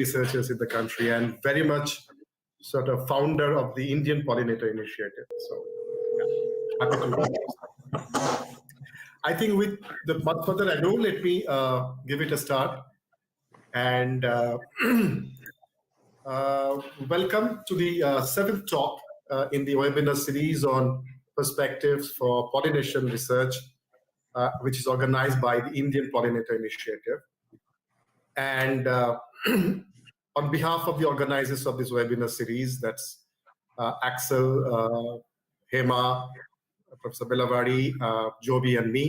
researchers in the country and very much sort of founder of the Indian Pollinator Initiative. So happy to. I think with the much further ado, let me give it a start. And welcome to the seventh talk in the webinar series on perspectives for pollination research, which is organized by the Indian Pollinator Initiative. And on behalf of the organizers of this webinar series, that's Axel, Hema, Professor Bellavari, Joby, and me,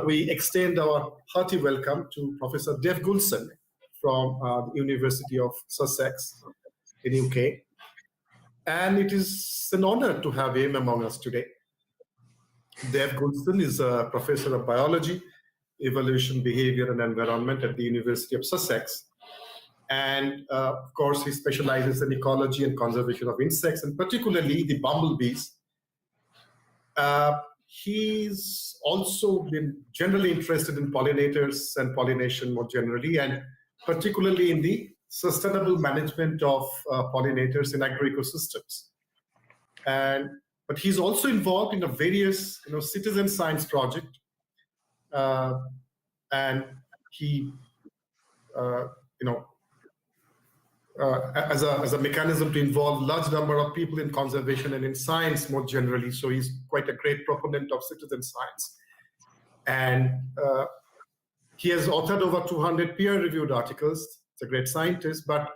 we extend our hearty welcome to Professor Dev Goulson from the University of Sussex in UK. And it is an honor to have him among us today. Dev Goulson is a professor of biology, evolution, behavior, and environment at the University of Sussex. And of course, he specializes in ecology and conservation of insects, and particularly the bumblebees. He's also been generally interested in pollinators and pollination more generally, and particularly in the sustainable management of pollinators in agroecosystems. But he's also involved in a various citizen science project, and he as a mechanism to involve large number of people in conservation and in science more generally. So he's quite a great proponent of citizen science. And he has authored over 200 peer-reviewed articles. He's a great scientist, but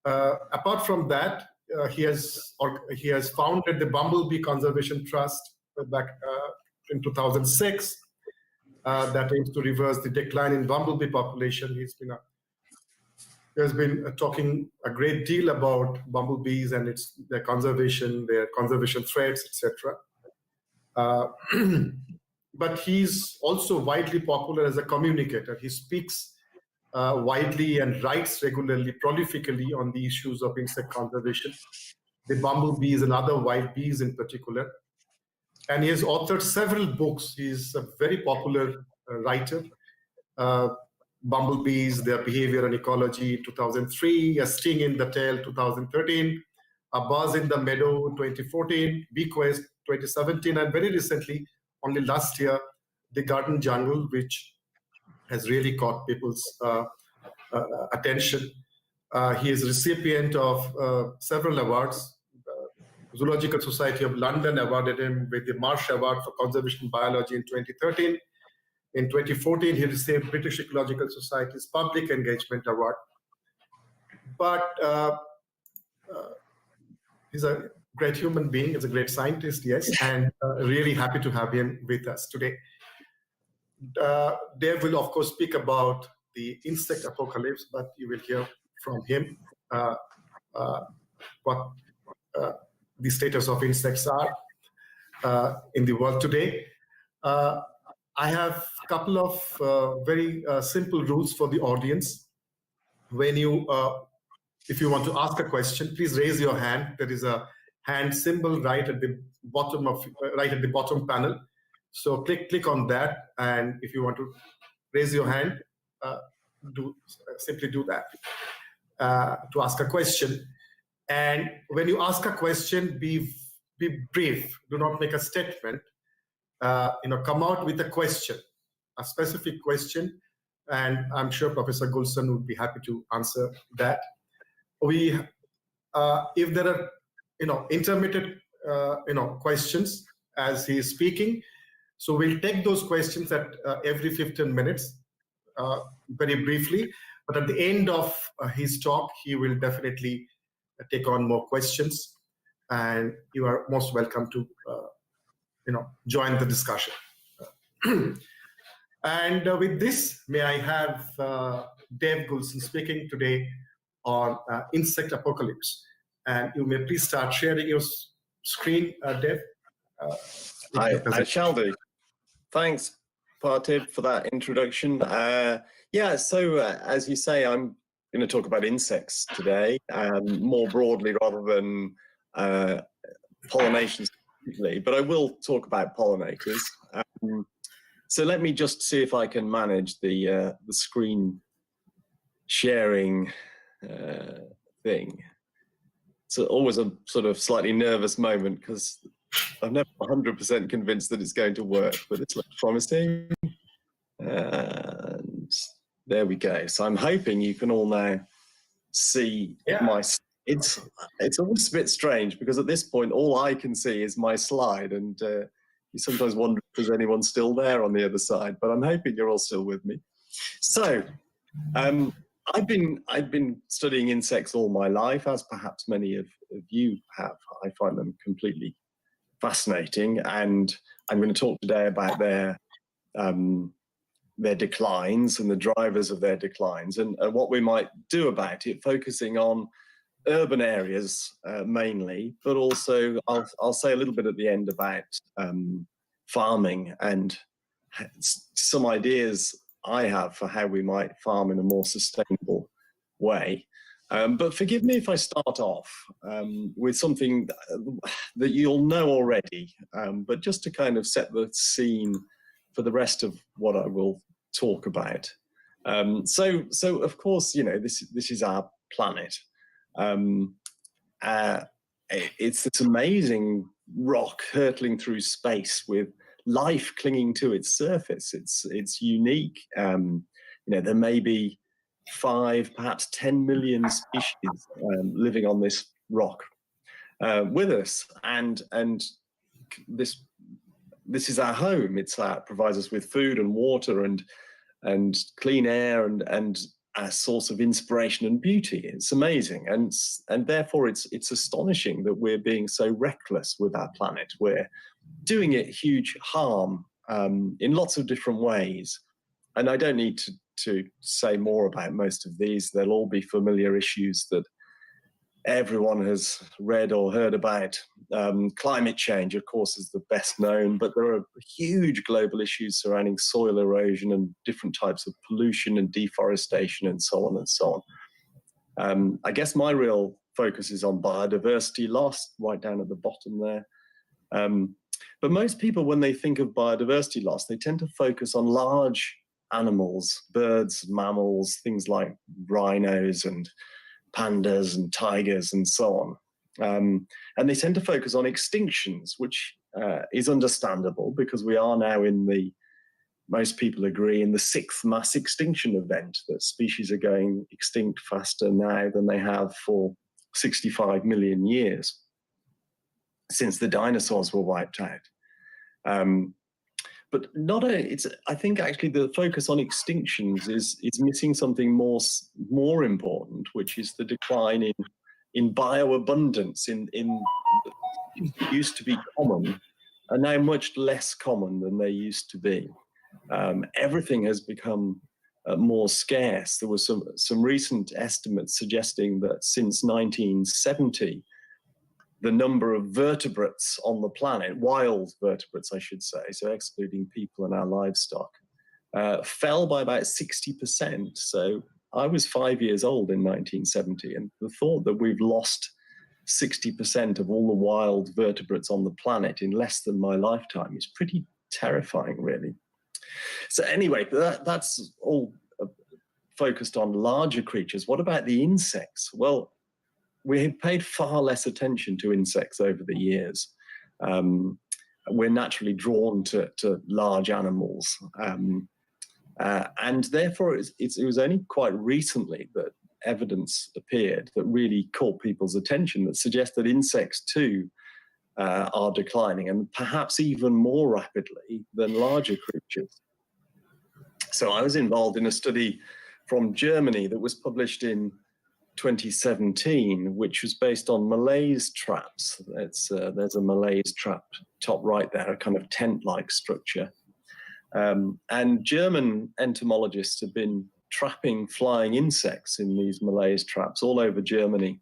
apart from that, he has founded the Bumblebee Conservation Trust back in 2006 that aims to reverse the decline in bumblebee population. He has been talking a great deal about bumblebees and their conservation threats, etc. But he's also widely popular as a communicator. He speaks widely and writes regularly, prolifically on the issues of insect conservation, the bumblebees and other wild bees in particular. And he has authored several books. He's a very popular writer. Bumblebees, Their Behavior and Ecology, 2003, A Sting in the Tail, 2013, A Buzz in the Meadow, 2014, Bequest, 2017, and very recently, only last year, The Garden Jungle, which has really caught people's attention. He is recipient of several awards. Zoological Society of London awarded him with the Marsh Award for Conservation Biology in 2013. In 2014, he received British Ecological Society's Public Engagement Award. But he's a great human being, he's a great scientist, yes, and really happy to have him with us today. Dave will, of course, speak about the insect apocalypse, but you will hear from him what the status of insects are in the world today. I have a couple of very simple rules for the audience. When if you want to ask a question, please raise your hand. There is a hand symbol right at the bottom panel. So click on that, and if you want to raise your hand, simply do that to ask a question. And when you ask a question, be brief. Do not make a statement. Come out with a question, a specific question, and I'm sure Professor Goulson would be happy to answer that. If there are, intermittent, questions as he is speaking, so we'll take those questions at every 15 minutes, very briefly. But at the end of his talk, he will definitely take on more questions, and you are most welcome to join the discussion. And with this, may I have Dev Goulson speaking today on insect apocalypse. And you may please start sharing your screen, Dev. I shall do. Thanks, Partib, for that introduction. So as you say, I'm going to talk about insects today, more broadly rather than pollination specifically, but I will talk about pollinators. So let me just see if I can manage the screen sharing thing. It's always a sort of slightly nervous moment because I'm never 100% convinced that it's going to work, but it's looks promising. And there we go. So I'm hoping you can all now see my. It's always a bit strange because at this point all I can see is my slide, and you sometimes wonder if there's anyone still there on the other side. But I'm hoping you're all still with me. So I've been studying insects all my life, as perhaps many of you have. I find them completely fascinating, and I'm going to talk today about their declines and the drivers of their declines, and what we might do about it, focusing on urban areas mainly, but also I'll say a little bit at the end about farming and some ideas I have for how we might farm in a more sustainable way. But forgive me if I start off with something that you'll know already, but just to kind of set the scene for the rest of what I will talk about. So of course, you know, this is our planet. It's this amazing rock hurtling through space with life clinging to its surface. It's unique. You know, there may be 5, perhaps 10 million species living on this rock with us, and this is our home. It provides us with food and water and clean air and a source of inspiration and beauty. It's amazing, and therefore it's astonishing that we're being so reckless with our planet. We're doing it huge harm in lots of different ways, and I don't need to say more about most of these. They'll all be familiar issues that everyone has read or heard about. Climate change, of course, is the best known, but there are huge global issues surrounding soil erosion and different types of pollution and deforestation and so on and so on. I guess my real focus is on biodiversity loss, right down at the bottom there. But most people, when they think of biodiversity loss, they tend to focus on large animals, birds, mammals, things like rhinos and pandas and tigers and so on. And they tend to focus on extinctions, which is understandable because we are now most people agree, in the 6th mass extinction event, that species are going extinct faster now than they have for 65 million years, since the dinosaurs were wiped out. But I think actually the focus on extinctions is missing something more important, which is the decline in bioabundance in used to be common, are now much less common than they used to be. Everything has become more scarce. There was some recent estimates suggesting that since 1970, the number of vertebrates on the planet, wild vertebrates, I should say, so excluding people and our livestock, fell by about 60%. So I was 5 years old in 1970, and the thought that we've lost 60% of all the wild vertebrates on the planet in less than my lifetime is pretty terrifying, really. So anyway, that's all focused on larger creatures. What about the insects? Well, we have paid far less attention to insects over the years. We're naturally drawn to large animals. And therefore, it was only quite recently that evidence appeared that really caught people's attention that suggests that insects too are declining, and perhaps even more rapidly than larger creatures. So I was involved in a study from Germany that was published in 2017, which was based on malaise traps. There's a malaise trap top right there, a kind of tent-like structure. And German entomologists have been trapping flying insects in these malaise traps all over Germany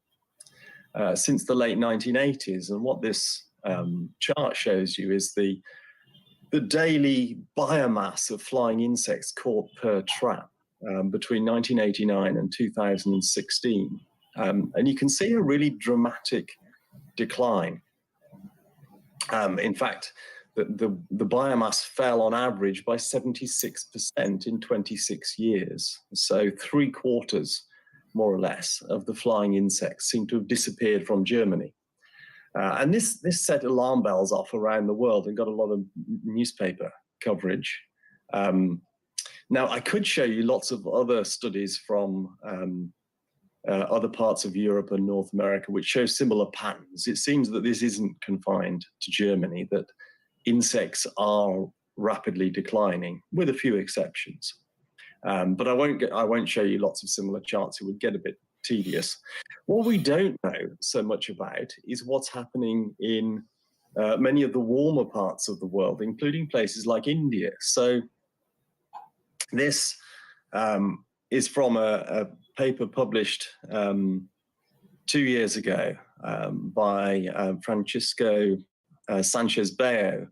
since the late 1980s. And what this chart shows you is the daily biomass of flying insects caught per trap between 1989 and 2016. And you can see a really dramatic decline. In fact, the biomass fell on average by 76% in 26 years. So 3/4 more or less, of the flying insects seem to have disappeared from Germany. And this set alarm bells off around the world and got a lot of newspaper coverage. Now, I could show you lots of other studies from other parts of Europe and North America which show similar patterns. It seems that this isn't confined to Germany, that insects are rapidly declining, with a few exceptions. But I won't show you lots of similar charts. It would get a bit tedious. What we don't know so much about is what's happening in many of the warmer parts of the world, including places like India. So this is from a paper published 2 years ago by Francisco Sanchez-Bayo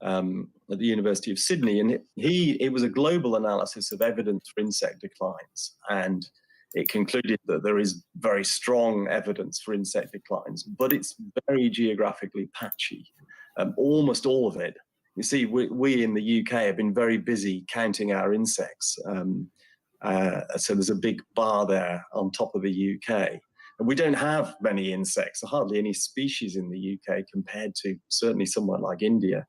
at the University of Sydney, and it was a global analysis of evidence for insect declines, and it concluded that there is very strong evidence for insect declines, but it's very geographically patchy. Almost all of it. You see, we in the UK have been very busy counting our insects. So there's a big bar there on top of the UK. And we don't have many insects, hardly any species in the UK compared to certainly somewhere like India.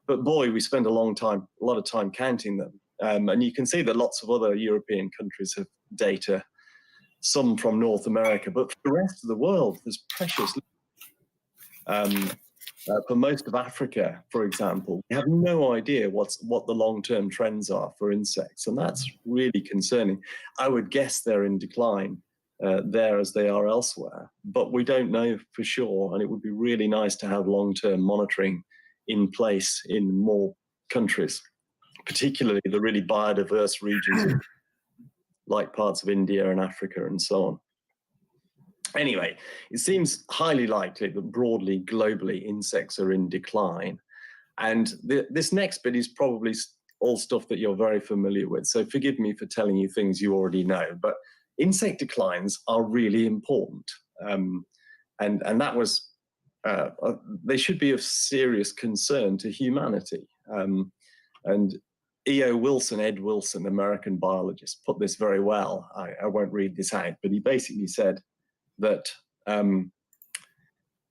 But boy, we spend a lot of time counting them. And you can see that lots of other European countries have data, some from North America, but for the rest of the world, there's precious little. For most of Africa, for example, we have no idea what the long-term trends are for insects, and that's really concerning. I would guess they're in decline there as they are elsewhere, but we don't know for sure, and it would be really nice to have long-term monitoring in place in more countries, particularly the really biodiverse regions like parts of India and Africa and so on. Anyway, it seems highly likely that broadly, globally, insects are in decline. And this next bit is probably all stuff that you're very familiar with. So forgive me for telling you things you already know, but insect declines are really important. And that was, they should be of serious concern to humanity. And Ed Wilson, American biologist, put this very well. I won't read this out, but he basically said that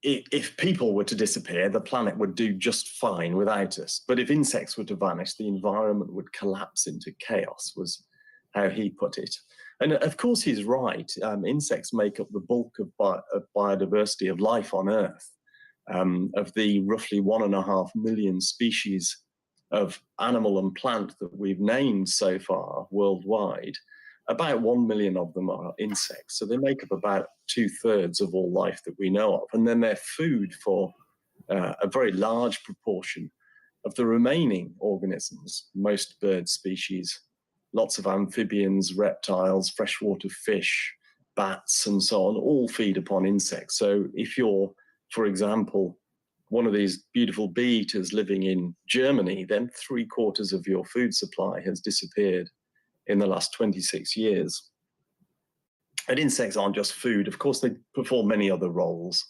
if people were to disappear, the planet would do just fine without us. But if insects were to vanish, the environment would collapse into chaos, was how he put it. And of course, he's right. Insects make up the bulk of biodiversity of life on Earth. Of the roughly 1.5 million species of animal and plant that we've named so far worldwide, about 1 million of them are insects. So they make up about 2/3 of all life that we know of. And then they're food for a very large proportion of the remaining organisms, most bird species, lots of amphibians, reptiles, freshwater fish, bats, and so on, all feed upon insects. So if you're, for example, one of these beautiful bee eaters living in Germany, then 3/4 of your food supply has disappeared in the last 26 years. And insects aren't just food. Of course, they perform many other roles.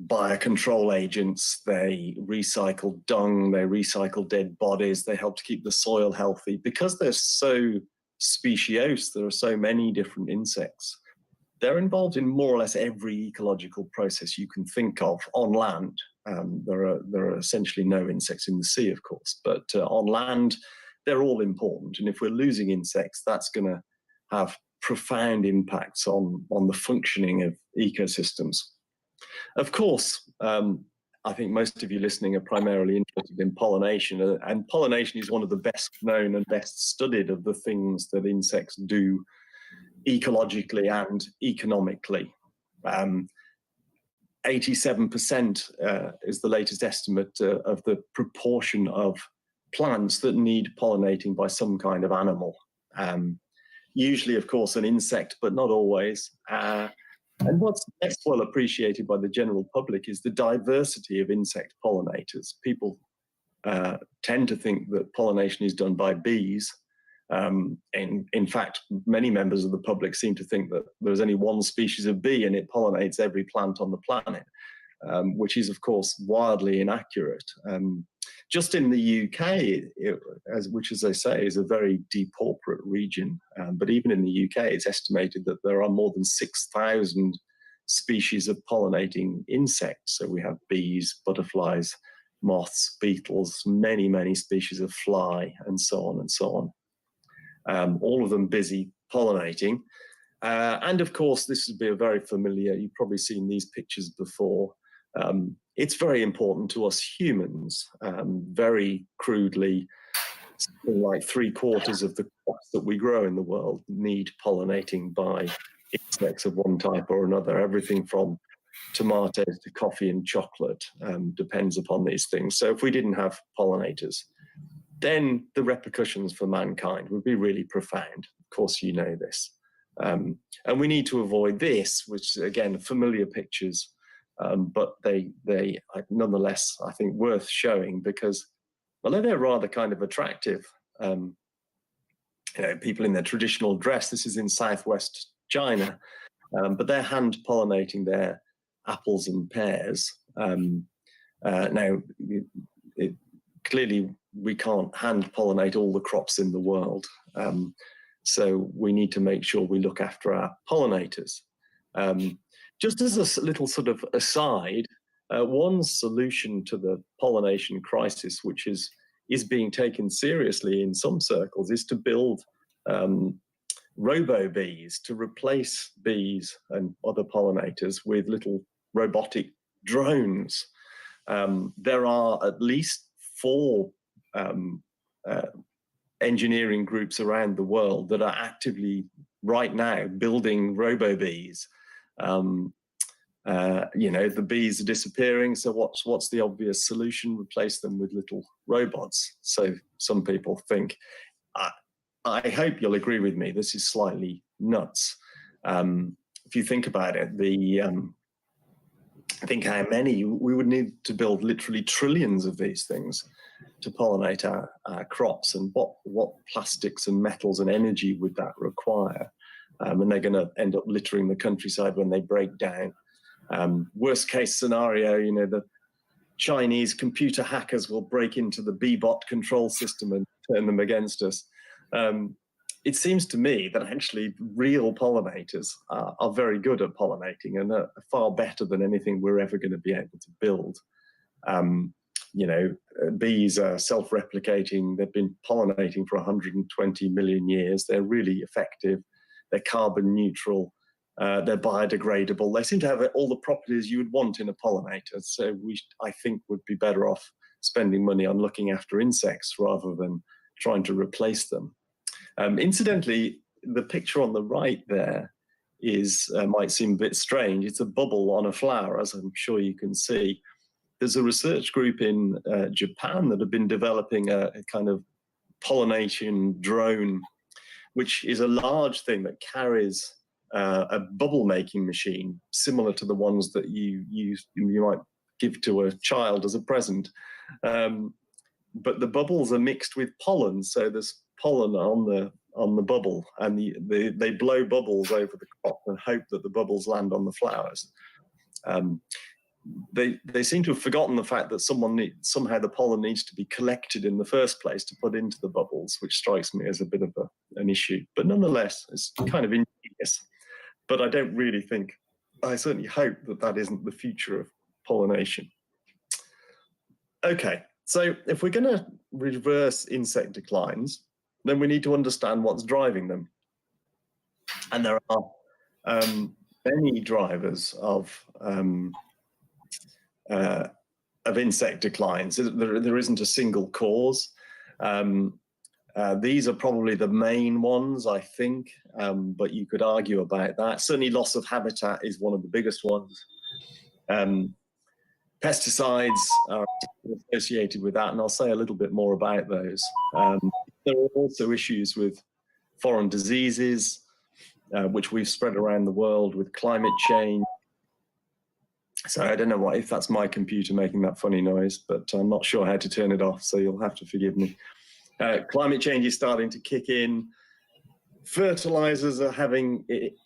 Biocontrol agents, they recycle dung, they recycle dead bodies, they help to keep the soil healthy. Because they're so speciose, there are so many different insects, they're involved in more or less every ecological process you can think of on land. There are essentially no insects in the sea, of course, but on land, they're all important. And if we're losing insects, that's going to have profound impacts on the functioning of ecosystems. Of course, I think most of you listening are primarily interested in pollination, and pollination is one of the best known and best studied of the things that insects do ecologically and economically. 87% is the latest estimate of the proportion of plants that need pollinating by some kind of animal. Usually, of course, an insect, but not always. And what's less well appreciated by the general public is the diversity of insect pollinators. People tend to think that pollination is done by bees. In fact, many members of the public seem to think that there's only one species of bee and it pollinates every plant on the planet. which is, of course, wildly inaccurate. Just in the UK, which, as I say, is a very depauperate region, but even in the UK, it's estimated that there are more than 6,000 species of pollinating insects. So we have bees, butterflies, moths, beetles, many, many species of fly, and so on and so on. All of them busy pollinating. And of course, this would be a very familiar, you've probably seen these pictures before. It's very important to us humans. Very crudely, something like 3/4 of the crops that we grow in the world need pollinating by insects of one type or another. Everything from tomatoes to coffee and chocolate depends upon these things. So if we didn't have pollinators, then the repercussions for mankind would be really profound. Of course, you know this. And we need to avoid this, which, again, familiar pictures, but they nonetheless, I think, worth showing because, although they're rather kind of attractive, people in their traditional dress, this is in southwest China, but they're hand pollinating their apples and pears. Now, clearly, we can't hand pollinate all the crops in the world. So we need to make sure we look after our pollinators. Just as a little sort of aside, one solution to the pollination crisis, which is being taken seriously in some circles, is to build Robobees to replace bees and other pollinators with little robotic drones. There are at least 4 engineering groups around the world that are actively right now building Robobees. The bees are disappearing, so what's the obvious solution? Replace them with little robots. So some people think, I hope you'll agree with me, this is slightly nuts. If you think about it, think how many we would need to build, literally trillions of these things to pollinate our crops, and what plastics and metals and energy would that require? And they're going to end up littering the countryside when they break down. Worst case scenario, the Chinese computer hackers will break into the Bee-bot control system and turn them against us. It seems to me that actually real pollinators are very good at pollinating and are far better than anything we're ever going to be able to build. Bees are self-replicating. They've been pollinating for 120 million years. They're really effective. They're carbon neutral. They're biodegradable. They seem to have all the properties you would want in a pollinator. So I think, would be better off spending money on looking after insects rather than trying to replace them. Incidentally, the picture on the right there might seem a bit strange. It's a bubble on a flower, as I'm sure you can see. There's a research group in Japan that have been developing a kind of pollination drone, which is a large thing that carries a bubble making machine similar to the ones that you might give to a child as a present. But the bubbles are mixed with pollen, so there's pollen on the bubble, and they blow bubbles over the crop and hope that the bubbles land on the flowers. They seem to have forgotten the fact that somehow the pollen needs to be collected in the first place to put into the bubbles, which strikes me as a bit of an issue. But nonetheless, it's kind of ingenious. But I don't really think, I certainly hope that isn't the future of pollination. Okay, so if we're going to reverse insect declines, then we need to understand what's driving them. And there are many drivers of insect declines. There isn't a single cause. These are probably the main ones, I think, but you could argue about that. Certainly loss of habitat is one of the biggest ones. Pesticides are associated with that, and I'll say a little bit more about those. There are also issues with foreign diseases, which we've spread around the world with climate change. So I don't know if that's my computer making that funny noise, but I'm not sure how to turn it off, so you'll have to forgive me. Climate change is starting to kick in. Fertilizers are having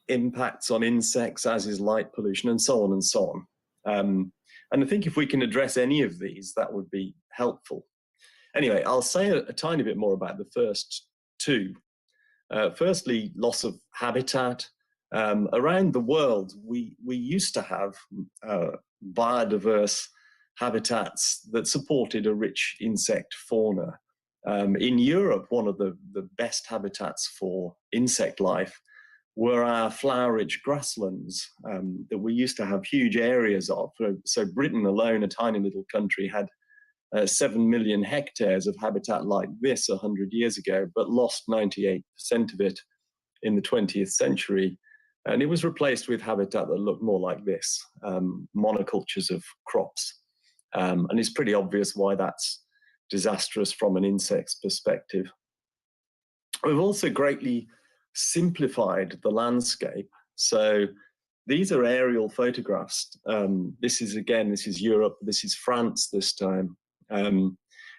impacts on insects, as is light pollution, and so on and so on. And I think if we can address any of these, that would be helpful. Anyway, I'll say a tiny bit more about the first two. Firstly, loss of habitat. Around the world, we used to have biodiverse habitats that supported a rich insect fauna. In Europe, one of the best habitats for insect life were our flower-rich grasslands that we used to have huge areas of. So Britain alone, a tiny little country, had 7 million hectares of habitat like this 100 years ago, but lost 98% of it in the 20th century. And it was replaced with habitat that looked more like this, monocultures of crops. And it's pretty obvious why that's disastrous from an insect's perspective. We've also greatly simplified the landscape. So these are aerial photographs. This is Europe, this is France this time. And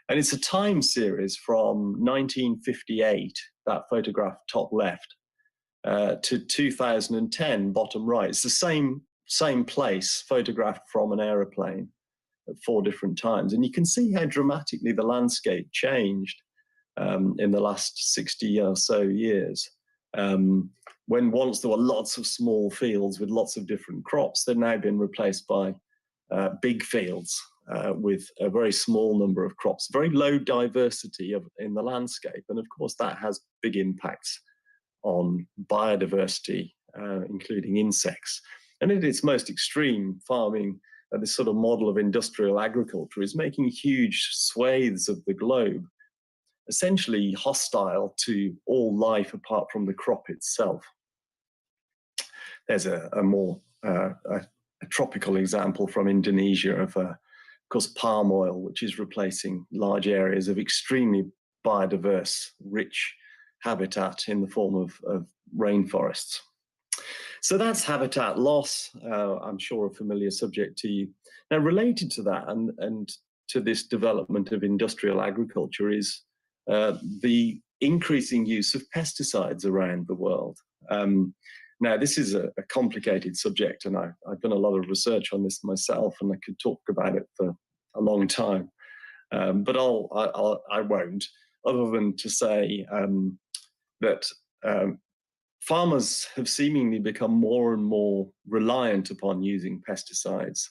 it's a time series from 1958, that photograph top left, to 2010, bottom right. It's the same place photographed from an aeroplane at 4 different times. And you can see how dramatically the landscape changed in the last 60 or so years. When once there were lots of small fields with lots of different crops, they've now been replaced by big fields with a very small number of crops, very low diversity in the landscape. And of course, that has big impacts on biodiversity, including insects. And at its most extreme, farming, this sort of model of industrial agriculture, is making huge swathes of the globe essentially hostile to all life apart from the crop itself. There's a more tropical example from Indonesia of course, palm oil, which is replacing large areas of extremely biodiverse, rich habitat in the form of rainforests. So that's habitat loss. I'm sure a familiar subject to you. Now, related to that and to this development of industrial agriculture is the increasing use of pesticides around the world. Now, this is a complicated subject, and I've done a lot of research on this myself, and I could talk about it for a long time, but I won't, other than to say that farmers have seemingly become more and more reliant upon using pesticides.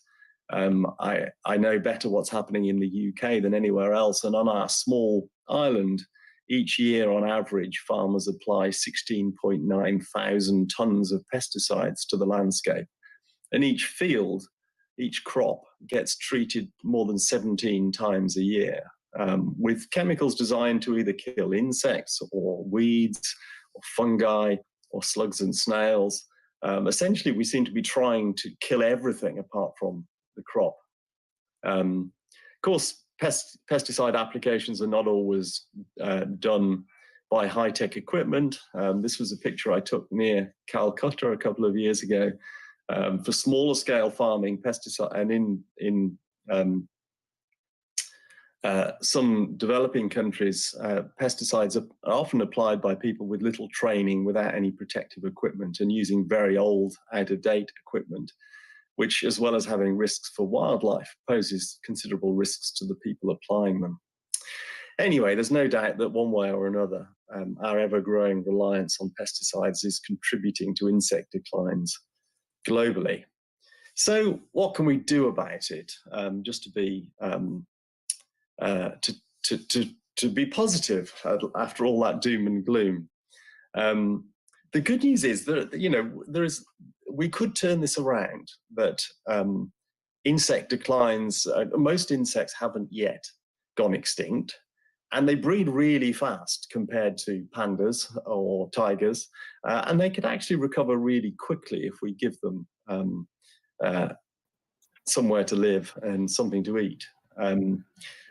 I know better what's happening in the UK than anywhere else, and on our small island, each year, on average, farmers apply 16.9 thousand tons of pesticides to the landscape. And each field, each crop gets treated more than 17 times a year with chemicals designed to either kill insects or weeds or fungi or slugs and snails. Essentially, we seem to be trying to kill everything apart from the crop. Of course, pesticide applications are not always done by high-tech equipment. This was a picture I took near Calcutta a couple of years ago. For smaller scale farming, pesticide, and in some developing countries, pesticides are often applied by people with little training, without any protective equipment, and using very old, out-of-date equipment, which, as well as having risks for wildlife, poses considerable risks to the people applying them. Anyway, there's no doubt that one way or another, our ever-growing reliance on pesticides is contributing to insect declines globally. So what can we do about it? Just to be to be positive after all that doom and gloom. The good news is that we could turn this around. That insect declines, most insects haven't yet gone extinct, and they breed really fast compared to pandas or tigers, and they could actually recover really quickly if we give them somewhere to live and something to eat.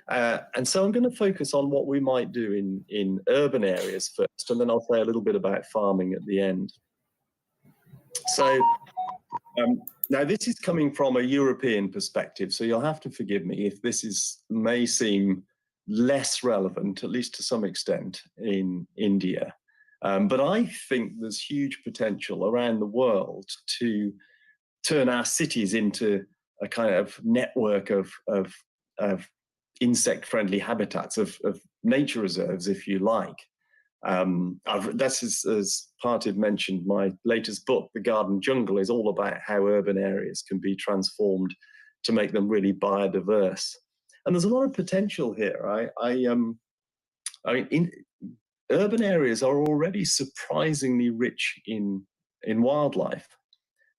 And so I'm going to focus on what we might do in urban areas first, and then I'll say a little bit about farming at the end. So now this is coming from a European perspective, so you'll have to forgive me if this may seem less relevant, at least to some extent, in India. But I think there's huge potential around the world to turn our cities into a kind of network of insect-friendly habitats, of nature reserves, if you like. That's, as Parthiv mentioned, my latest book, The Garden Jungle, is all about how urban areas can be transformed to make them really biodiverse. And there's a lot of potential here. I mean, urban areas are already surprisingly rich in wildlife.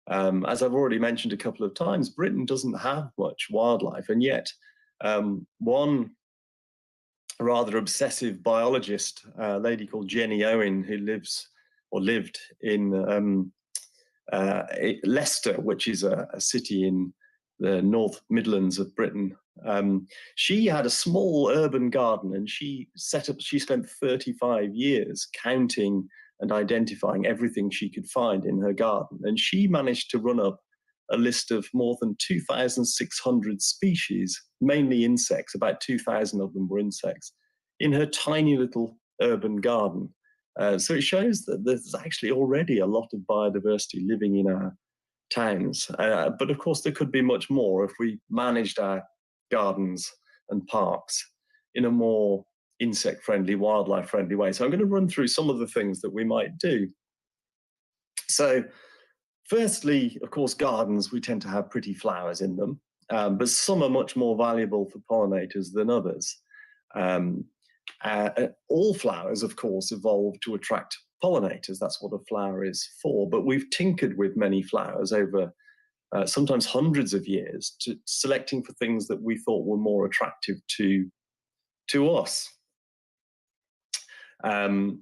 As I've already mentioned a couple of times, Britain doesn't have much wildlife, and yet one rather obsessive biologist, a lady called Jenny Owen, who lived in Leicester, which is a city in the North Midlands of Britain. She had a small urban garden, and she spent 35 years counting and identifying everything she could find in her garden. And she managed to run up a list of more than 2,600 species, mainly insects. About 2,000 of them were insects, in her tiny little urban garden. So it shows that there's actually already a lot of biodiversity living in our towns. But of course, there could be much more if we managed our gardens and parks in a more insect-friendly, wildlife-friendly way. So I'm going to run through some of the things that we might do. So firstly, of course, gardens, we tend to have pretty flowers in them, but some are much more valuable for pollinators than others. All flowers, of course, evolved to attract pollinators. That's what a flower is for. But we've tinkered with many flowers over sometimes hundreds of years, to selecting for things that we thought were more attractive to us. And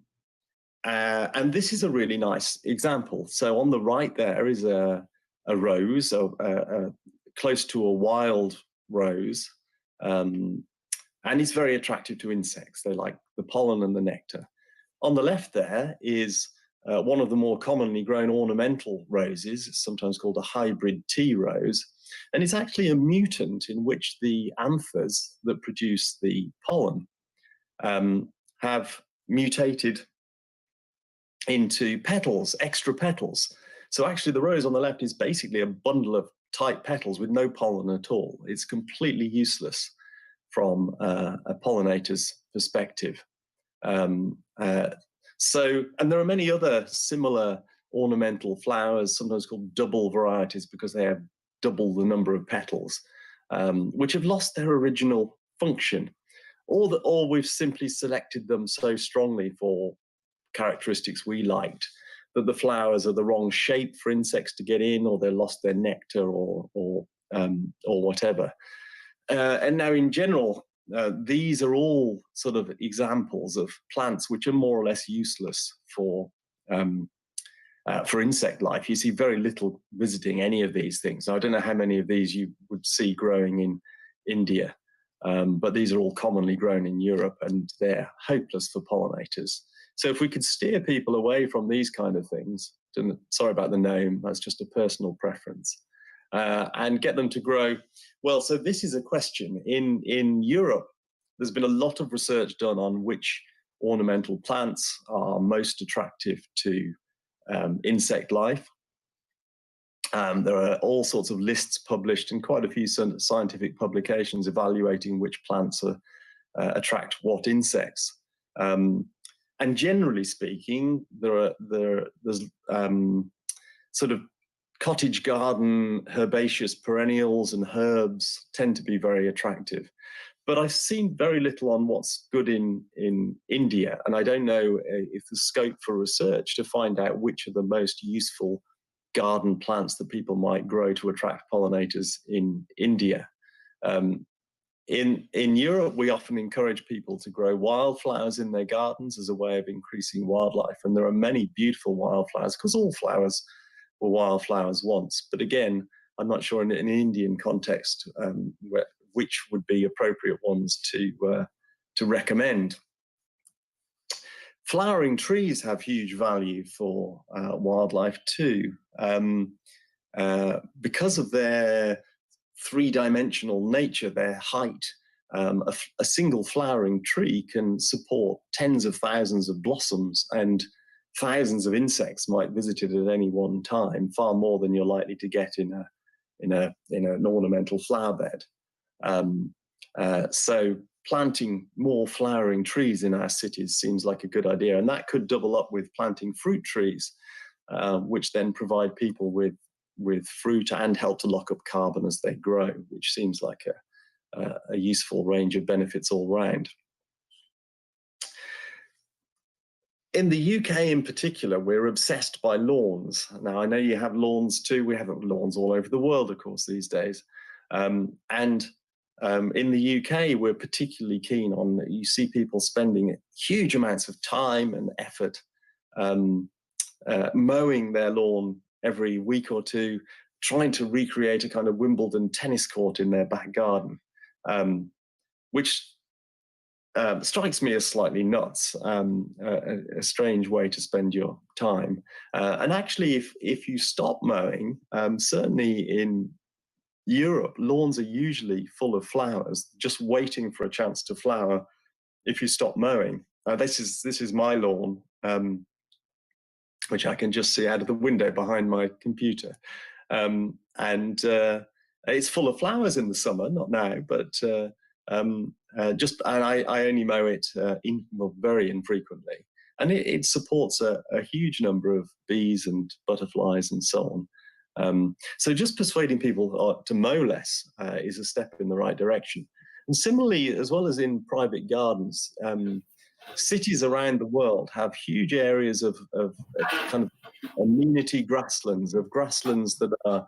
this is a really nice example. So on the right there is a rose, close to a wild rose, and it's very attractive to insects. They like the pollen and the nectar. On the left there is one of the more commonly grown ornamental roses, sometimes called a hybrid tea rose, and it's actually a mutant in which the anthers that produce the pollen have mutated into petals, extra petals. So actually the rose on the left is basically a bundle of tight petals with no pollen at all. It's completely useless from a pollinator's perspective. And there are many other similar ornamental flowers, sometimes called double varieties because they have double the number of petals, which have lost their original function. Or we've simply selected them so strongly for characteristics we liked that the flowers are the wrong shape for insects to get in, or they lost their nectar, or whatever. And now, in general, these are all sort of examples of plants which are more or less useless for insect life. You see very little visiting any of these things. Now, I don't know how many of these you would see growing in India. But these are all commonly grown in Europe, and they're hopeless for pollinators. So if we could steer people away from these kind of things, sorry about the name, that's just a personal preference, and get them to grow well. So this is a question. In Europe, there's been a lot of research done on which ornamental plants are most attractive to insect life. There are all sorts of lists published in quite a few scientific publications evaluating which plants attract what insects. And generally speaking, there's sort of cottage garden herbaceous perennials and herbs tend to be very attractive. But I've seen very little on what's good in India, and I don't know if there's scope for research to find out which are the most useful garden plants that people might grow to attract pollinators in India. In Europe, we often encourage people to grow wildflowers in their gardens as a way of increasing wildlife. And there are many beautiful wildflowers, because all flowers were wildflowers once. But again, I'm not sure in an Indian context which would be appropriate ones to recommend. Flowering trees have huge value for wildlife too, because of their three-dimensional nature, their height. A single flowering tree can support tens of thousands of blossoms, and thousands of insects might visit it at any one time, far more than you're likely to get in in an ornamental flower bed. So planting more flowering trees in our cities seems like a good idea, and that could double up with planting fruit trees, which then provide people with fruit and help to lock up carbon as they grow, which seems like a useful range of benefits all round. In the UK in particular, we're obsessed by lawns. Now, I know you have lawns too. We have lawns all over the world, of course, these days. In the UK, we're particularly keen on, you see people spending huge amounts of time and effort mowing their lawn every week or two, trying to recreate a kind of Wimbledon tennis court in their back garden, which strikes me as slightly nuts, a strange way to spend your time. And actually, if you stop mowing, certainly in Europe, lawns are usually full of flowers, just waiting for a chance to flower if you stop mowing. This is my lawn, which I can just see out of the window behind my computer. And it's full of flowers in the summer, not now, but and I only mow it very infrequently, and it supports a huge number of bees and butterflies and so on. So just persuading people to mow less is a step in the right direction. And similarly, as well as in private gardens, cities around the world have huge areas of kind of amenity grasslands, that are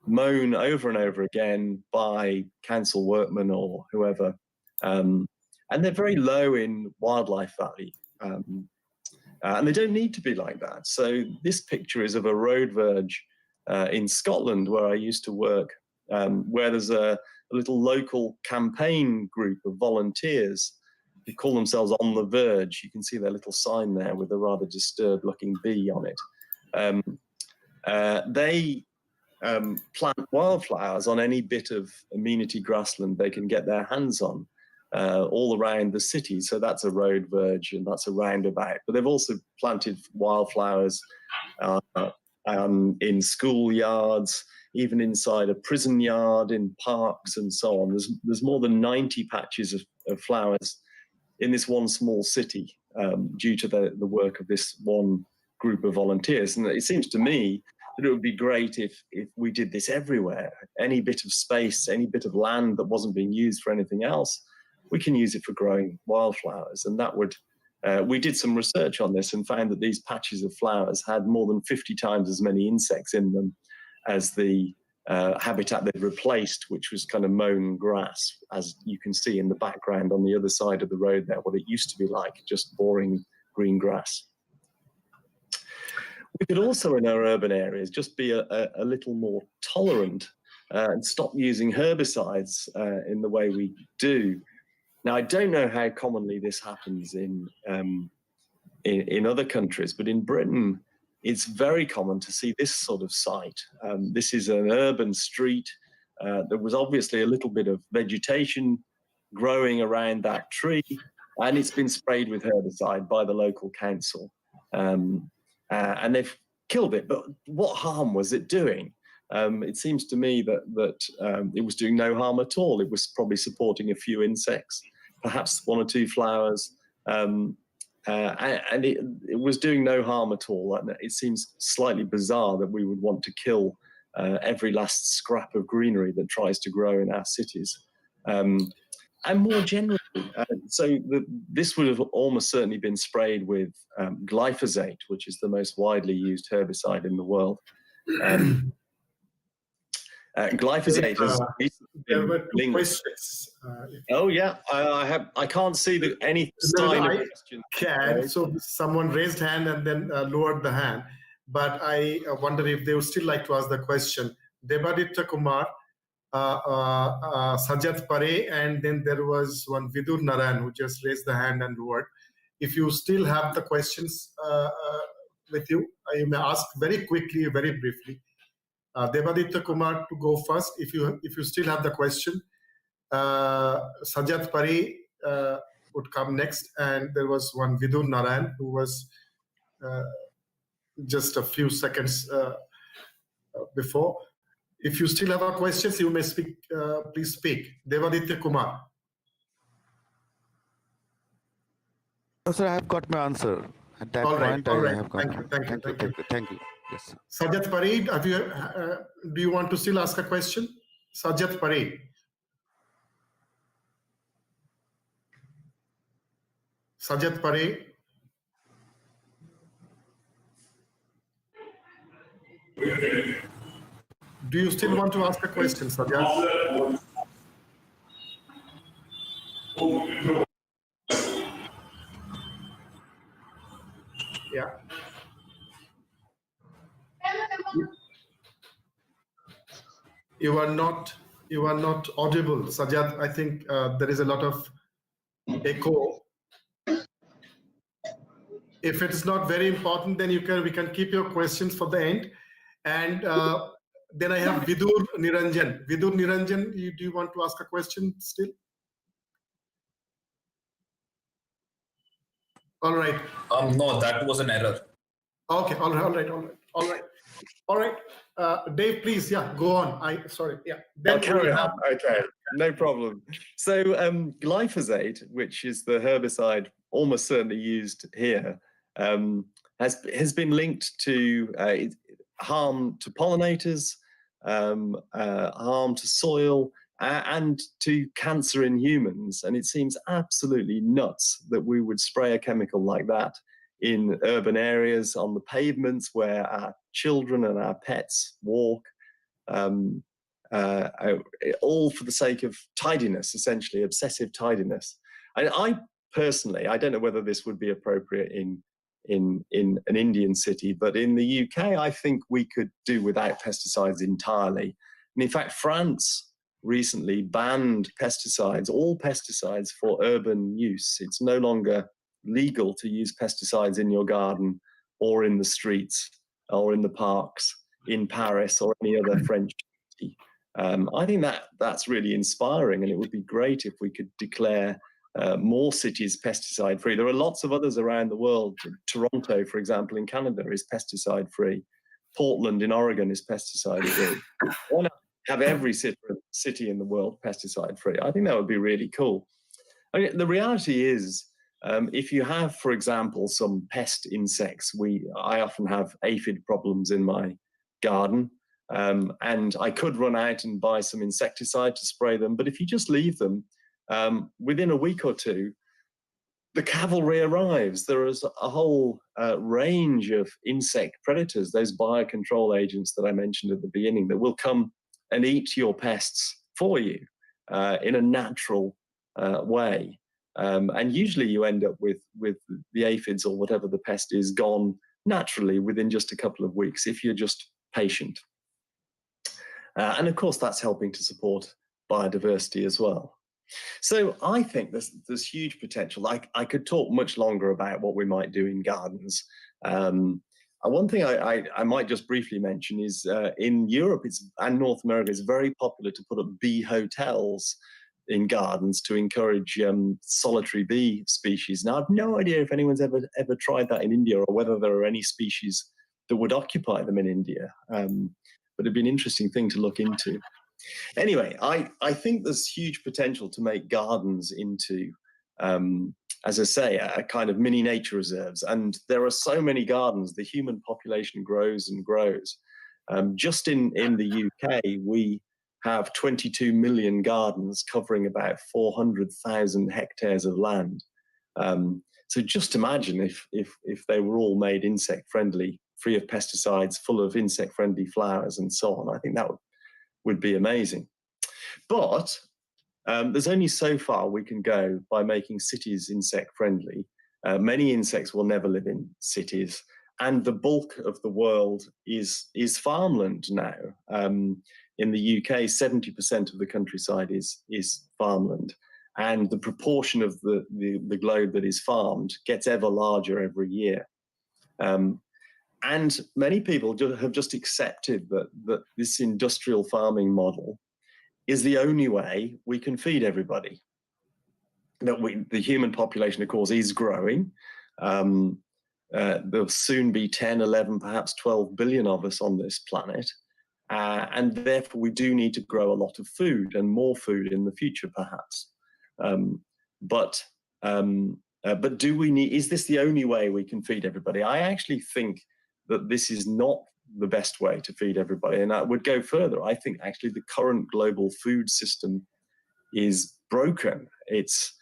mown over and over again by council workmen or whoever. And they're very low in wildlife value. And they don't need to be like that. So this picture is of a road verge in Scotland, where I used to work, where there's a little local campaign group of volunteers who call themselves On the Verge. You can see their little sign there with a rather disturbed looking bee on it. They plant wildflowers on any bit of amenity grassland they can get their hands on, all around the city. So that's a road verge and that's a roundabout. But they've also planted wildflowers in schoolyards, even inside a prison yard, in parks and so on. There's more than 90 patches of flowers in this one small city due to the work of this one group of volunteers. And it seems to me that it would be great if we did this everywhere. Any bit of space, any bit of land that wasn't being used for anything else, we can use it for growing wildflowers. And that would, we did some research on this and found that these patches of flowers had more than 50 times as many insects in them as the habitat they'd replaced, which was kind of mown grass, as you can see in the background on the other side of the road there, what it used to be like, just boring green grass. We could also, in our urban areas, just be a little more tolerant and stop using herbicides in the way we do. Now, I don't know how commonly this happens in other countries, but in Britain, it's very common to see this sort of site. This is an urban street. There was obviously a little bit of vegetation growing around that tree, and it's been sprayed with herbicide by the local council. And they've killed it, but what harm was it doing? It seems to me that it was doing no harm at all. It was probably supporting a few insects, perhaps one or two flowers, and it was doing no harm at all. And it seems slightly bizarre that we would want to kill every last scrap of greenery that tries to grow in our cities. And more generally, this would have almost certainly been sprayed with glyphosate, which is the most widely used herbicide in the world. Glyphosate has been linked. Questions. Oh yeah, I can't see any sign of question. Can. So someone raised hand and then lowered the hand, but I wonder if they would still like to ask the question. Devaditya Kumar, Sajat Pare, and then there was one Vidur Naran who just raised the hand and lowered. If you still have the questions with you, you may ask very quickly, very briefly. Devaditya Kumar to go first. If you still have the question, Sajat Pare would come next, and there was one Vidur Naran who was just a few seconds before. If you still have a questions, you may speak. Please speak. Devaditya Kumar. No, sir, I have got my answer. At that All right, point, all I right. have got Thank you, thank you, thank you. Thank you. Yes, sir. Sajat Pareed, do you want to still ask a question? Sajat Pareed. Sajat Pareed. Do you still want to ask a question, Sajat? Yeah. You are not audible, Sajat. I think there is a lot of echo. If it's not very important, then we can keep your questions for the end. And then I have Vidur Niranjan. Vidur Niranjan, do you want to ask a question still? All right. No, that was an error. Okay. All right. Dave, please, yeah, go on. Sorry, yeah. Then I'll carry on. Okay, no problem. So glyphosate, which is the herbicide almost certainly used here, has been linked to harm to pollinators, harm to soil, and to cancer in humans. And it seems absolutely nuts that we would spray a chemical like that in urban areas, on the pavements where our children and our pets walk, all for the sake of tidiness, essentially, obsessive tidiness. I personally, I don't know whether this would be appropriate in an Indian city, but in the UK, I think we could do without pesticides entirely. And in fact, France recently banned pesticides, all pesticides, for urban use. It's no longer legal to use pesticides in your garden or in the streets or in the parks in Paris or any other French city. I think that's really inspiring, and it would be great if we could declare more cities pesticide free. There are lots of others around the world. Toronto, for example, in Canada is pesticide free. Portland in Oregon is pesticide free. Why not have every city in the world pesticide free? I think that would be really cool. I mean, the reality is, if you have, for example, some pest insects, I often have aphid problems in my garden, and I could run out and buy some insecticide to spray them. But if you just leave them, within a week or two, the cavalry arrives. There is a whole range of insect predators, those biocontrol agents that I mentioned at the beginning, that will come and eat your pests for you in a natural way. And usually you end up with the aphids or whatever the pest is gone naturally within just a couple of weeks if you're just patient. And of course, that's helping to support biodiversity as well. So I think there's huge potential. I could talk much longer about what we might do in gardens. One thing I might just briefly mention is in Europe and North America, it's very popular to put up bee hotels in gardens to encourage solitary bee species. Now, I've no idea if anyone's ever tried that in India, or whether there are any species that would occupy them in India. But it'd be an interesting thing to look into. Anyway, I think there's huge potential to make gardens into, as I say, a kind of mini nature reserves. And there are so many gardens. The human population grows and grows. Just in the UK, we have 22 million gardens covering about 400,000 hectares of land. So just imagine if they were all made insect friendly, free of pesticides, full of insect friendly flowers and so on. I think that would be amazing. But there's only so far we can go by making cities insect friendly. Many insects will never live in cities, and the bulk of the world is farmland now. In the UK, 70% of the countryside is farmland, and the proportion of the globe that is farmed gets ever larger every year. And many people have just accepted that this industrial farming model is the only way we can feed everybody. The human population, of course, is growing. There'll soon be 10, 11, perhaps 12 billion of us on this planet. and therefore we do need to grow a lot of food and more food in the future, perhaps. But do we need? Is this the only way we can feed everybody? I actually think that this is not the best way to feed everybody, and I would go further. I think actually the current global food system is broken. It's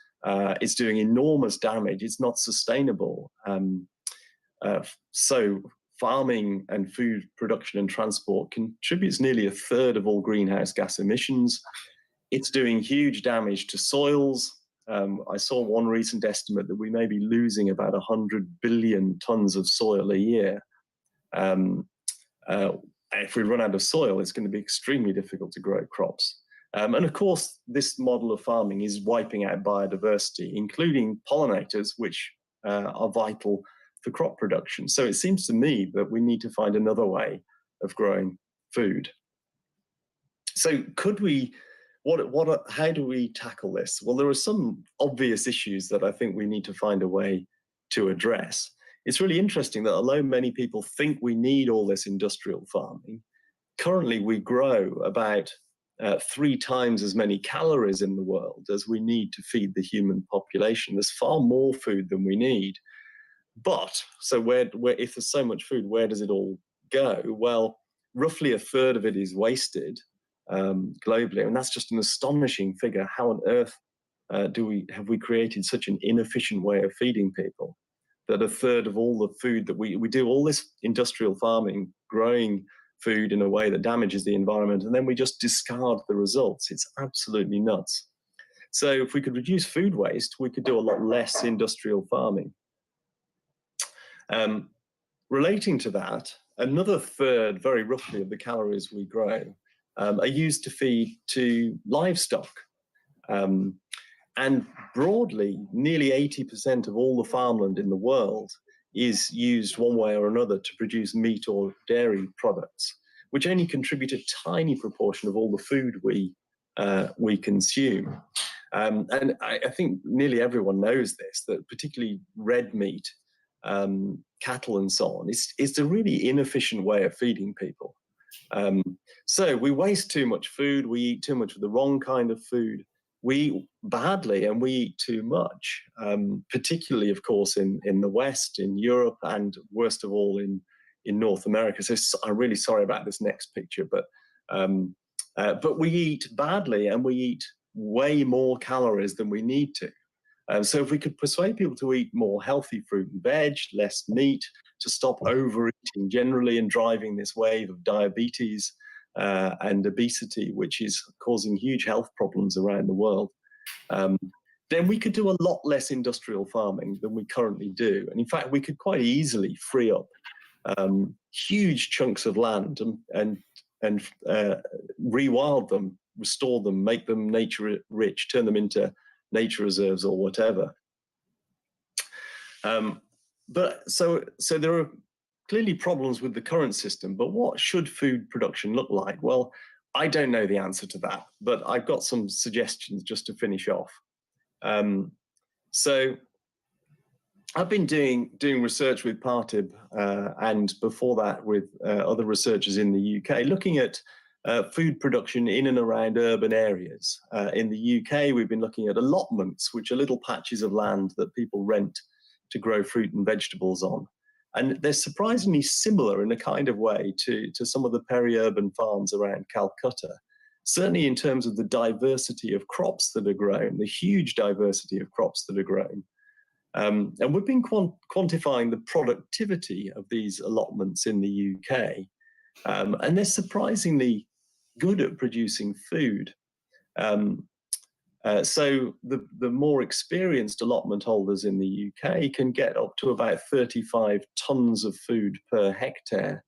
doing enormous damage. It's not sustainable. So farming and food production and transport contributes nearly a third of all greenhouse gas emissions. It's doing huge damage to soils. I saw one recent estimate that we may be losing about 100 billion tons of soil a year. If we run out of soil, it's going to be extremely difficult to grow crops. And of course, this model of farming is wiping out biodiversity, including pollinators, which are vital for crop production. So it seems to me that we need to find another way of growing food. So could we, how do we tackle this? Well, there are some obvious issues that I think we need to find a way to address. It's really interesting that although many people think we need all this industrial farming, currently we grow about 3 times as many calories in the world as we need to feed the human population. There's far more food than we need. But, so if there's so much food, where does it all go? Well, roughly a third of it is wasted globally, and that's just an astonishing figure. How on earth have we created such an inefficient way of feeding people that a third of all the food that we do all this industrial farming, growing food in a way that damages the environment, and then we just discard the results? It's absolutely nuts. So if we could reduce food waste, we could do a lot less industrial farming. Relating to that, another third, very roughly, of the calories we grow are used to feed to livestock. And broadly, nearly 80% of all the farmland in the world is used one way or another to produce meat or dairy products, which only contribute a tiny proportion of all the food we consume. And I think nearly everyone knows this, that particularly red meat, cattle and so on, it's a really inefficient way of feeding people. So we waste too much food, we eat too much of the wrong kind of food, we eat badly, and we eat too much, particularly, of course, in the West, in Europe, and worst of all in North America. So I'm really sorry about this next picture, but we eat badly, and we eat way more calories than we need to. So if we could persuade people to eat more healthy fruit and veg, less meat, to stop overeating generally and driving this wave of diabetes and obesity, which is causing huge health problems around the world, then we could do a lot less industrial farming than we currently do. And in fact, we could quite easily free up huge chunks of land and rewild them, restore them, make them nature rich, turn them into nature reserves or whatever. But so there are clearly problems with the current system, but what should food production look like? Well, I don't know the answer to that, but I've got some suggestions just to finish off. So I've been doing research with Partib and before that with other researchers in the UK, looking at food production in and around urban areas. In the UK, we've been looking at allotments, which are little patches of land that people rent to grow fruit and vegetables on. And they're surprisingly similar in a kind of way to some of the peri-urban farms around Calcutta, certainly in terms of the diversity of crops that are grown, the huge diversity of crops that are grown. And we've been quantifying the productivity of these allotments in the UK. And they're surprisingly good at producing food. So the more experienced allotment holders in the UK can get up to about 35 tons of food per hectare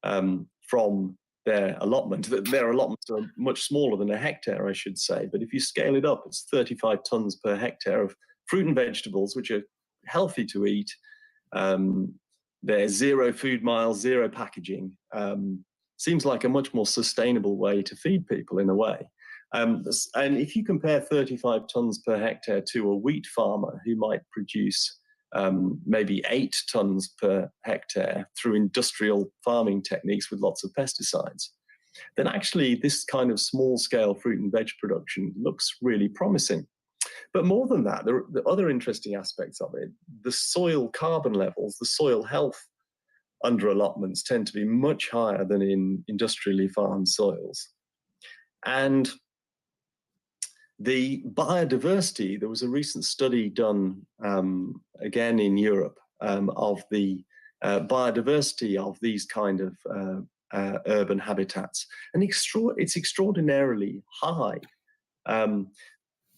from their allotment. Their allotments are much smaller than a hectare, I should say, but if you scale it up, it's 35 tons per hectare of fruit and vegetables, which are healthy to eat. They're 0 food miles, 0 packaging. Seems like a much more sustainable way to feed people in a way. And if you compare 35 tons per hectare to a wheat farmer who might produce maybe 8 tons per hectare through industrial farming techniques with lots of pesticides, then actually this kind of small-scale fruit and veg production looks really promising. But more than that, the other interesting aspects of it, the soil carbon levels, the soil health under allotments tend to be much higher than in industrially farmed soils. And the biodiversity, there was a recent study done again in Europe of the biodiversity of these kind of urban habitats, and it's extraordinarily high.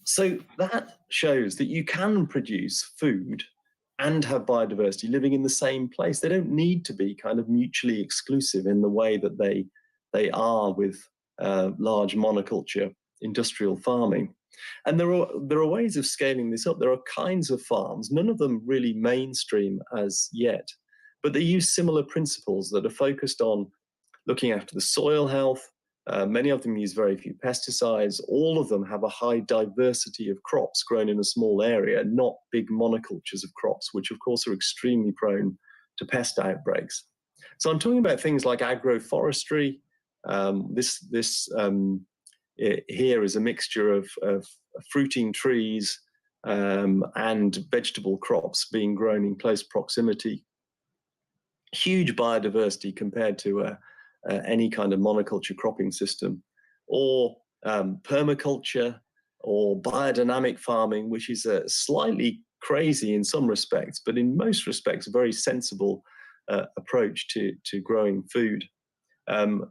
So that shows that you can produce food and have biodiversity living in the same place. They don't need to be kind of mutually exclusive in the way that they are with large monoculture industrial farming. And there are ways of scaling this up. There are kinds of farms, none of them really mainstream as yet, but they use similar principles that are focused on looking after the soil health. Many of them use very few pesticides. All of them have a high diversity of crops grown in a small area, not big monocultures of crops, which of course are extremely prone to pest outbreaks. So I'm talking about things like agroforestry. Here is a mixture of fruiting trees and vegetable crops being grown in close proximity. Huge biodiversity compared to any kind of monoculture cropping system, or permaculture, or biodynamic farming, which is slightly crazy in some respects, but in most respects a very sensible approach to growing food.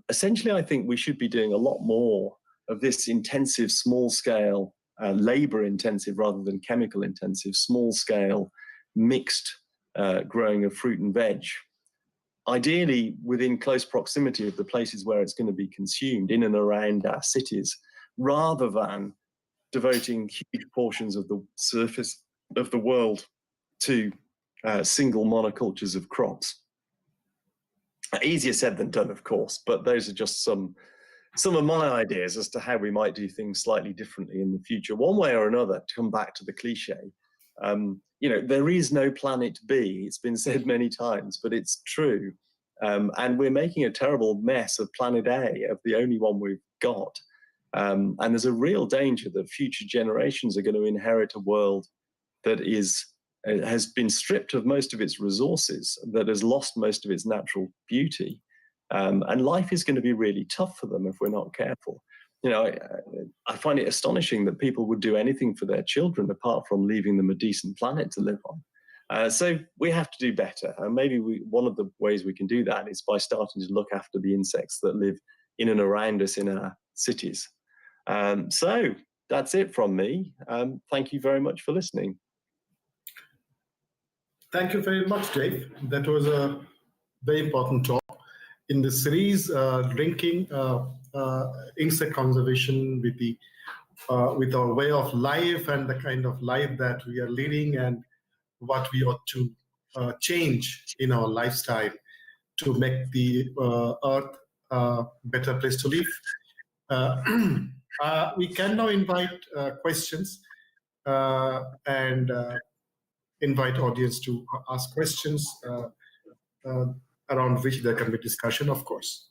Essentially, I think we should be doing a lot more of this intensive, small-scale, labor-intensive rather than chemical-intensive, small-scale, mixed growing of fruit and veg, ideally within close proximity of the places where it's going to be consumed, in and around our cities, rather than devoting huge portions of the surface of the world to single monocultures of crops. Easier said than done, of course, but those are just some of my ideas as to how we might do things slightly differently in the future. One way or another, to come back to the cliche, there is no planet B. It's been said many times, but it's true. And we're making a terrible mess of planet A, of the only one we've got. And there's a real danger that future generations are going to inherit a world that has been stripped of most of its resources, that has lost most of its natural beauty. And life is going to be really tough for them if we're not careful. I find it astonishing that people would do anything for their children apart from leaving them a decent planet to live on. So we have to do better. And maybe one of the ways we can do that is by starting to look after the insects that live in and around us in our cities. So that's it from me. Thank you very much for listening. Thank you very much, Dave. That was a very important talk. In the series, linking insect conservation with our way of life and the kind of life that we are leading, and what we ought to change in our lifestyle to make the earth a better place to live. We can now invite questions and invite audience to ask questions around which there can be discussion, of course.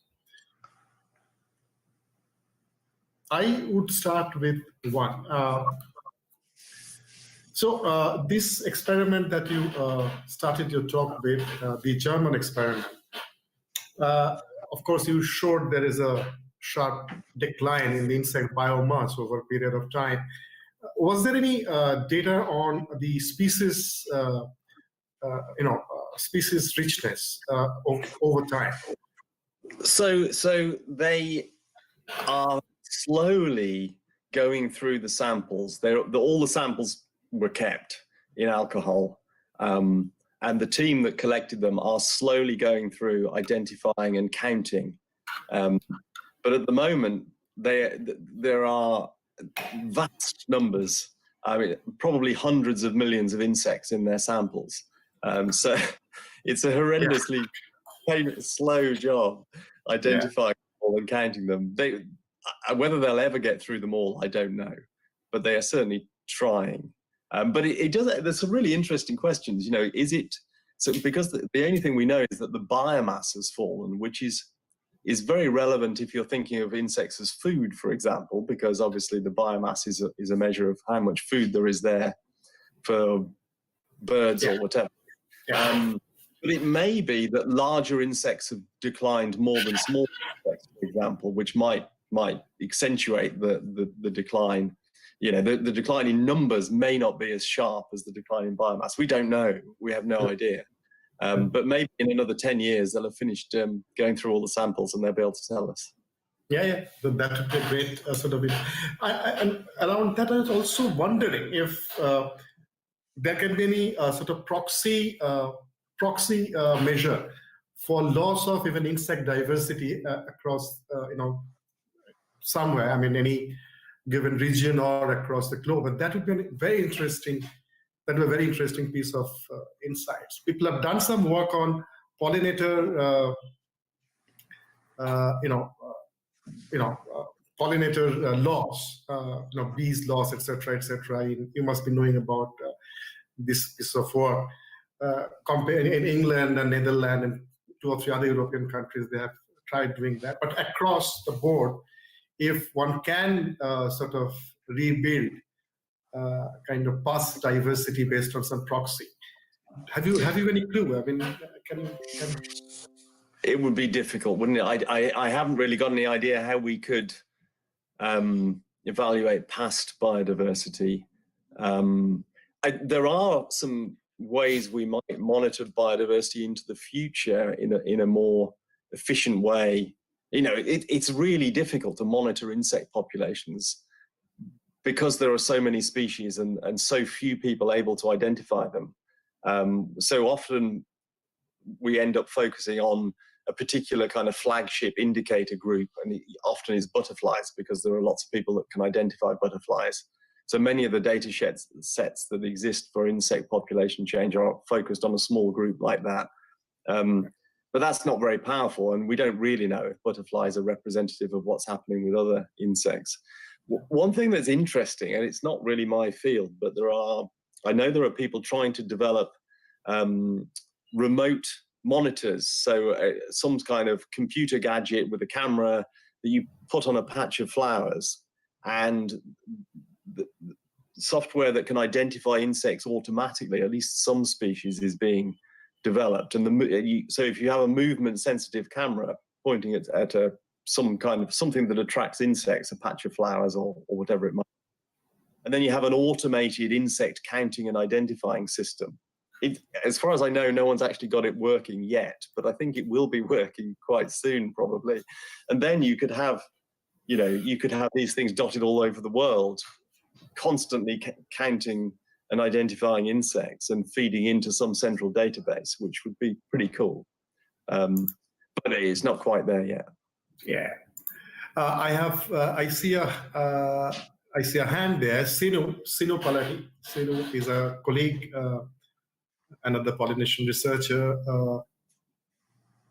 I would start with one. So this experiment that you started your talk with, the German experiment, of course, you showed there is a sharp decline in the insect biomass over a period of time. Was there any data on the species, species richness over time? So they are slowly going through the samples. All the samples were kept in alcohol, and the team that collected them are slowly going through identifying and counting. But at the moment, there are vast numbers, I mean, probably hundreds of millions of insects in their samples. So it's a horrendously slow job identifying them all and counting them. Whether they'll ever get through them all, I don't know, but they are certainly trying. But there's some really interesting questions. Is it so? Because the only thing we know is that the biomass has fallen, which is is very relevant if you're thinking of insects as food, for example, because obviously the biomass is a measure of how much food there is there for birds or whatever. But it may be that larger insects have declined more than small insects, for example, which might accentuate the decline. You know, the decline in numbers may not be as sharp as the decline in biomass. We don't know. We have no idea. But maybe in another 10 years, they'll have finished going through all the samples and they'll be able to tell us. Yeah. So that would be a great sort of. And around that, I was also wondering if there can be any sort of proxy measure for loss of even insect diversity across, somewhere. I mean, any given region or across the globe. And that would be a very interesting. That would be a very interesting piece of insights. People have done some work on pollinator, pollinator loss, bees loss, etc., etc. You must be knowing about this piece of work. In England and Netherlands and 2 or 3 other European countries, they have tried doing that. But across the board, if one can sort of rebuild kind of past diversity based on some proxy, have you any clue? I mean, can it would be difficult, wouldn't it? I haven't really got any idea how we could evaluate past biodiversity. There are some ways we might monitor biodiversity into the future in a more efficient way. You know, it's really difficult to monitor insect populations because there are so many species and so few people able to identify them. So often we end up focusing on a particular kind of flagship indicator group, and it often is butterflies because there are lots of people that can identify butterflies. So many of the data sets that exist for insect population change are focused on a small group like that. But that's not very powerful, and we don't really know if butterflies are representative of what's happening with other insects. One thing that's interesting, and it's not really my field, but I know there are people trying to develop remote monitors. So some kind of computer gadget with a camera that you put on a patch of flowers, and the software that can identify insects automatically, at least some species, is being developed. And so if you have a movement sensitive camera pointing at some kind of something that attracts insects, a patch of flowers or whatever it might be, and then you have an automated insect counting and identifying system. As far as I know, no one's actually got it working yet, but I think it will be working quite soon, probably. And then you could have these things dotted all over the world, constantly counting and identifying insects and feeding into some central database, which would be pretty cool. But it's not quite there yet. Yeah, I see a hand there. Sinu Palahi. Sinu is a colleague, another pollination researcher,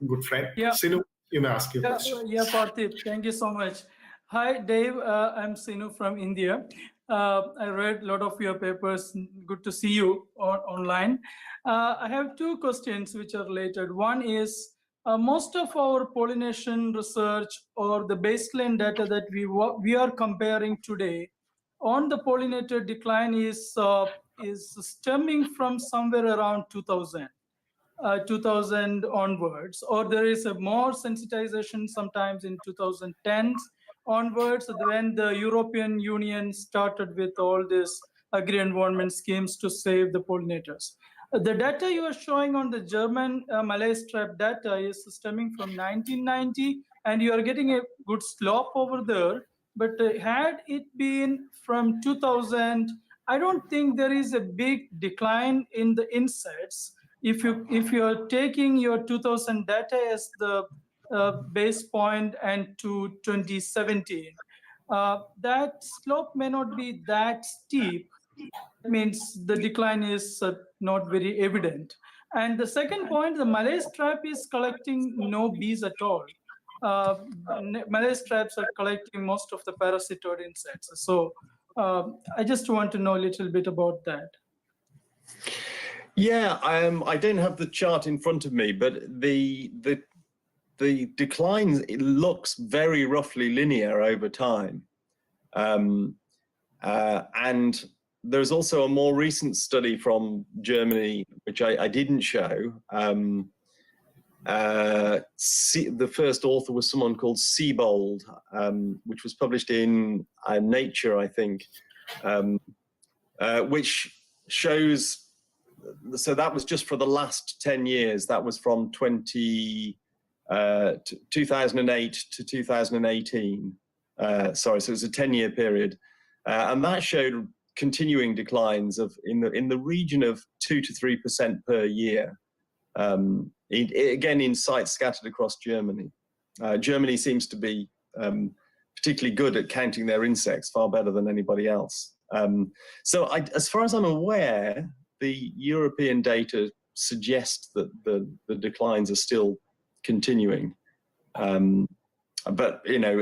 good friend. Yeah. Sinu, you may ask your question. Yeah, Parthiv, thank you so much. Hi, Dave. I'm Sinu from India. I read a lot of your papers. Good to see you online. I have 2 questions which are related. One is, most of our pollination research or the baseline data that we are comparing today on the pollinator decline is stemming from somewhere around 2000 onwards, or there is a more sensitization sometimes in 2010s onwards, when the European Union started with all these agri-environment schemes to save the pollinators. The data you are showing on the German Malaise trap data is stemming from 1990, and you are getting a good slope over there. But had it been from 2000, I don't think there is a big decline in the insects. If you are taking your 2000 data as the base point and to 2017, that slope may not be that steep. It means the decline is not very evident. And the second point, the Malaise trap is collecting no bees at all. Malaise traps are collecting most of the parasitoid insects. So I just want to know a little bit about that. Yeah, I don't have the chart in front of me, but the the decline, it looks very roughly linear over time. And there's also a more recent study from Germany, which I didn't show. The first author was someone called Siebold, which was published in Nature, I think, which shows, so that was just for the last 10 years. That was from 2008 to 2018. Sorry, so it was a 10-year period. And that showed continuing declines of in the region of 2 to 3% per year. Again, in sites scattered across Germany. Germany seems to be particularly good at counting their insects, far better than anybody else. So as far as I'm aware, the European data suggests that the declines are still continuing. But you know,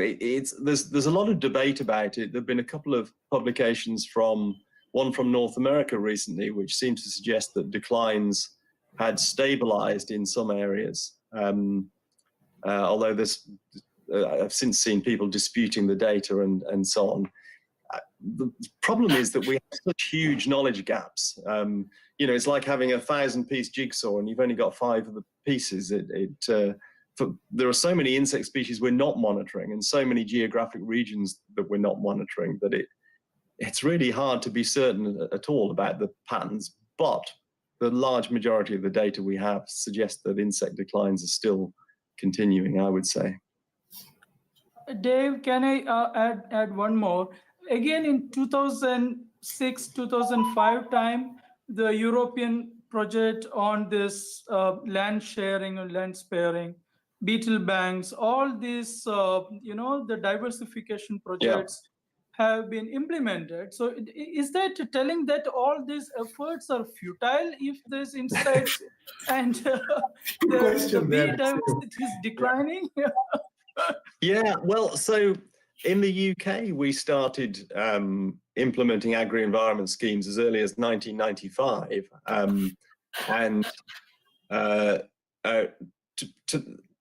there's a lot of debate about it. There've been a couple of publications one from North America recently, which seemed to suggest that declines had stabilized in some areas. Although I've since seen people disputing the data and so on. The problem is that we have such huge knowledge gaps. You know, it's like having a 1,000-piece jigsaw and you've only got 5 of the pieces. There are so many insect species we're not monitoring and so many geographic regions that we're not monitoring that it's really hard to be certain at all about the patterns. But the large majority of the data we have suggests that insect declines are still continuing, I would say. Dave, can I add one more? Again, in 2006, 2005 time, the European project on this land sharing or land sparing, beetle banks, all these, the diversification projects have been implemented. So is that telling that all these efforts are futile if there's insects and the bee diversity is declining? Yeah, well, so in the UK, we started implementing agri-environment schemes as early as 1995.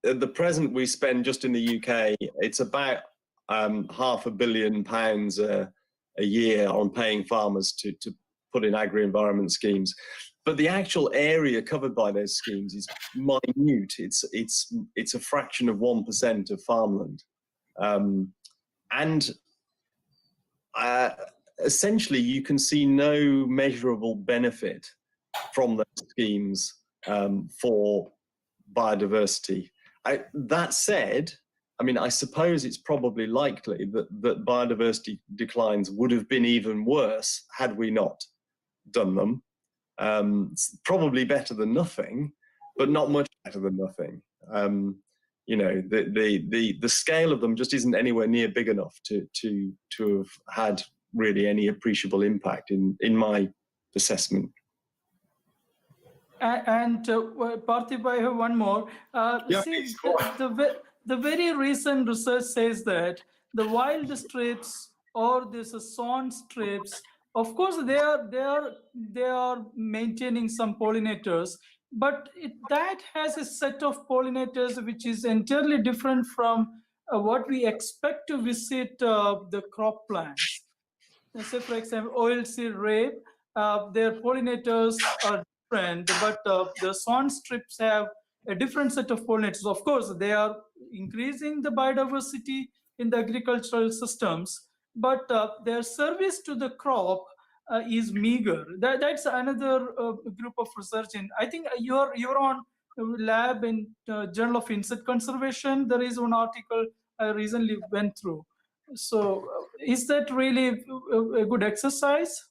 At the present, we spend just in the UK, it's about £500 million a year on paying farmers to put in agri-environment schemes. But the actual area covered by those schemes is minute. It's a fraction of 1% of farmland. Essentially, you can see no measurable benefit from those schemes for biodiversity. That said, I mean, I suppose it's probably likely that biodiversity declines would have been even worse had we not done them. It's probably better than nothing, but not much better than nothing. You know, the scale of them just isn't anywhere near big enough to have had really any appreciable impact in my assessment. And Parthiv, I have one more. See, the very recent research says that the wild strips or these swan strips, of course, they are maintaining some pollinators, but that has a set of pollinators which is entirely different from what we expect to visit the crop plants. Say, for example, oilseed rape, their pollinators are different, but the swan strips have a different set of pollinators. Of course, they are increasing the biodiversity in the agricultural systems, but their service to the crop is meager. That's another group of research. And I think you're on lab in Journal of Insect Conservation. There is one article I recently went through. So is that really a good exercise?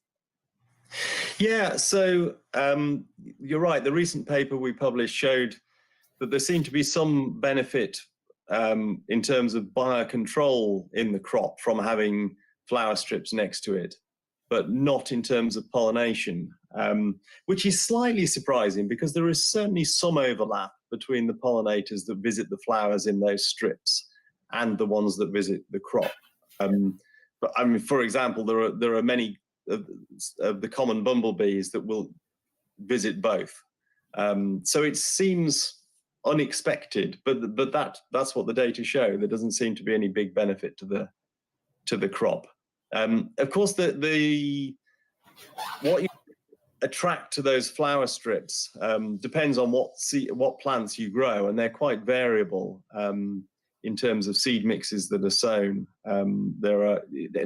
Yeah, so you're right. The recent paper we published showed that there seemed to be some benefit in terms of biocontrol in the crop from having flower strips next to it, but not in terms of pollination, which is slightly surprising because there is certainly some overlap between the pollinators that visit the flowers in those strips and the ones that visit the crop. But I mean, for example, there are many of the common bumblebees that will visit both. So it seems unexpected, but that's what the data show. There doesn't seem to be any big benefit to the crop. Of course, what you attract to those flower strips depends on what plants you grow, and they're quite variable in terms of seed mixes that are sown.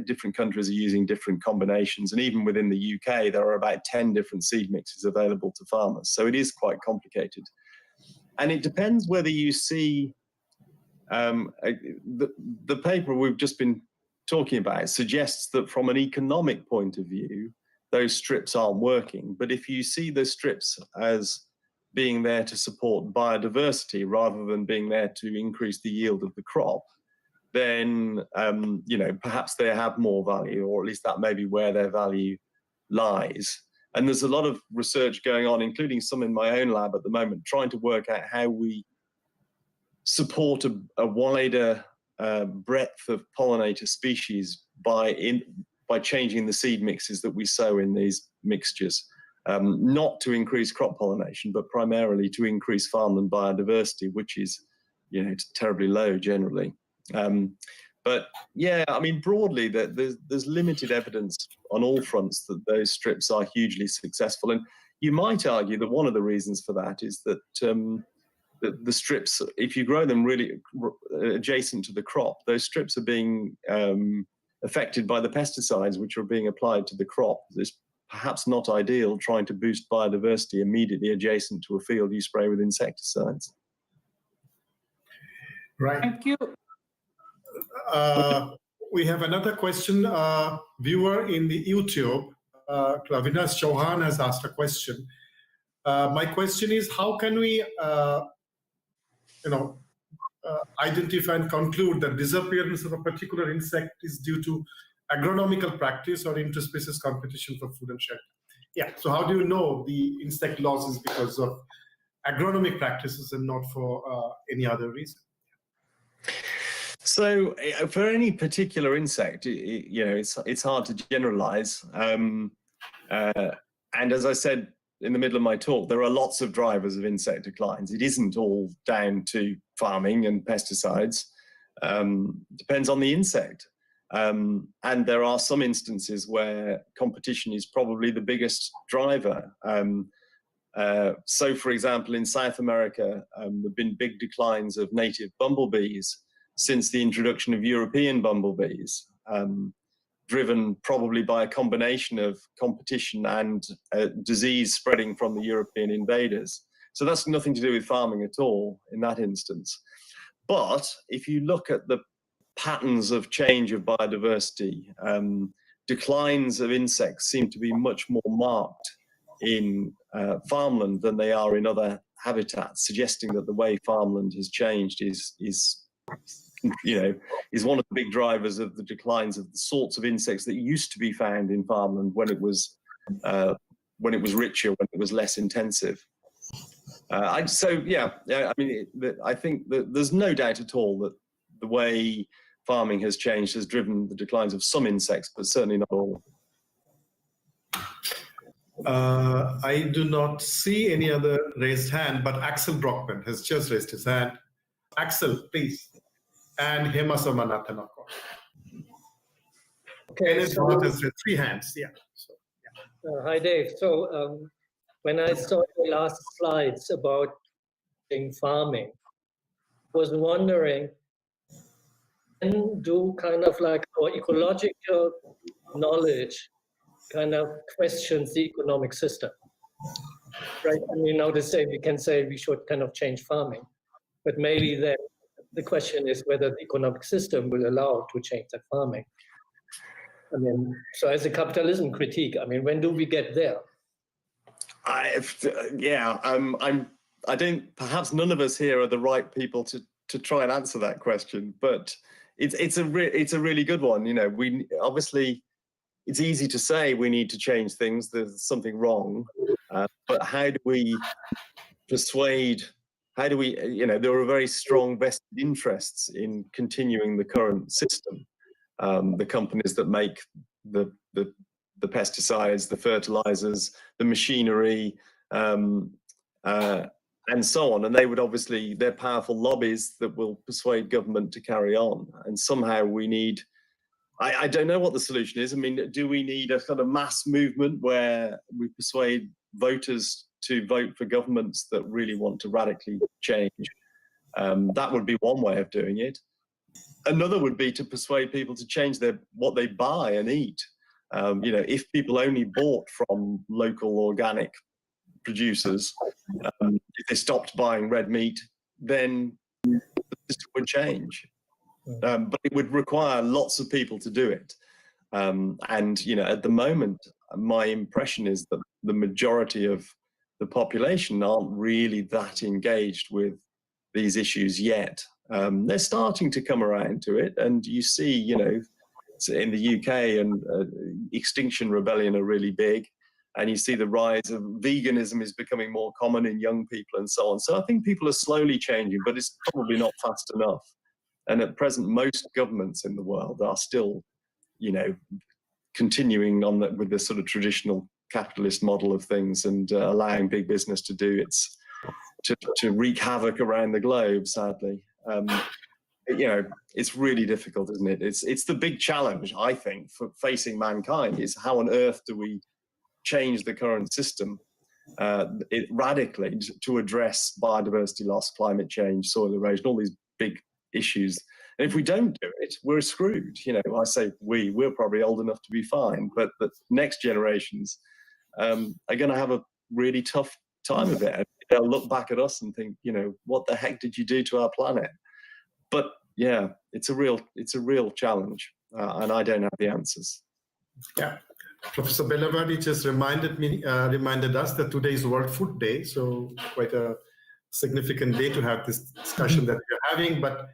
Different countries are using different combinations, and even within the UK, there are about 10 different seed mixes available to farmers. So it is quite complicated. And it depends whether you see the paper we've just been talking about suggests that from an economic point of view, those strips aren't working. But if you see those strips as being there to support biodiversity rather than being there to increase the yield of the crop, then perhaps they have more value, or at least that may be where their value lies. And there's a lot of research going on, including some in my own lab at the moment, trying to work out how we support a wider breadth of pollinator species by changing the seed mixes that we sow in these mixtures, not to increase crop pollination, but primarily to increase farmland biodiversity, which is, terribly low generally. But yeah, I mean, broadly, there's limited evidence on all fronts that those strips are hugely successful. And you might argue that one of the reasons for that is that the strips, if you grow them really adjacent to the crop, those strips are being affected by the pesticides which are being applied to the crop. It's perhaps not ideal trying to boost biodiversity immediately adjacent to a field you spray with insecticides. Right. Thank you. We have another question. Viewer in the YouTube, Ravinas Chauhan has asked a question. My question is, how can we, identify and conclude that disappearance of a particular insect is due to agronomical practice or interspecies competition for food and shelter? Yeah. So how do you know the insect loss is because of agronomic practices and not for any other reason? So for any particular insect, it's hard to generalize. And as I said in the middle of my talk, there are lots of drivers of insect declines. It isn't all down to farming and pesticides. Depends on the insect. And there are some instances where competition is probably the biggest driver. So for example, in South America, there have been big declines of native bumblebees since the introduction of European bumblebees, driven probably by a combination of competition and disease spreading from the European invaders. So that's nothing to do with farming at all in that instance. But if you look at the patterns of change of biodiversity, declines of insects seem to be much more marked in farmland than they are in other habitats, suggesting that the way farmland has changed is one of the big drivers of the declines of the sorts of insects that used to be found in farmland when it was richer, when it was less intensive. I think that there's no doubt at all that the way farming has changed has driven the declines of some insects, but certainly not all. I do not see any other raised hand, but Axel Brockman has just raised his hand. Axel, please. And Hema Somanathan, of course. Okay, so, has 3 hands. Yeah. So, yeah. Hi, Dave. So when I saw the last slides about farming, I was wondering, can do kind of like our ecological knowledge kind of questions the economic system, right? I mean, now we can say we should kind of change farming, but maybe then the question is whether the economic system will allow to change that farming. I mean, so as a capitalism critique, I mean, when do we get there? Perhaps none of us here are the right people to try and answer that question, but it's a really good one. We obviously, it's easy to say we need to change things, there's something wrong, but how do we persuade? How do we, there are very strong vested interests in continuing the current system. The companies that make the pesticides, the fertilizers, the machinery, and so on. And they would obviously, they're powerful lobbies that will persuade government to carry on. And somehow we need, I don't know what the solution is. I mean, do we need a kind of mass movement where we persuade voters to vote for governments that really want to radically change? That would be one way of doing it. Another would be to persuade people to change what they buy and eat. You know, if people only bought from local organic producers, if they stopped buying red meat, then the system would change. But it would require lots of people to do it. And, you know, at the moment, my impression is that the majority of the population aren't really that engaged with these issues yet. They're starting to come around to it. And you see, you know, in the UK and Extinction Rebellion are really big. And you see the rise of veganism is becoming more common in young people and so on. So I think people are slowly changing, but it's probably not fast enough. And at present, most governments in the world are still, you know, continuing on with this sort of traditional capitalist model of things and allowing big business to do its, to wreak havoc around the globe, sadly. You know, it's really difficult, isn't it? It's the big challenge, I think, for facing mankind is how on earth do we change the current system radically to address biodiversity loss, climate change, soil erosion, all these big issues. And if we don't do it, we're screwed. You know, I say we're probably old enough to be fine, but the next generations are going to have a really tough time of it. And they'll look back at us and think, you know, what the heck did you do to our planet? But yeah, it's a real challenge, and I don't have the answers. Yeah. Professor Belawadi just reminded us that today is World Food Day, so quite a significant day to have this discussion that we're having. But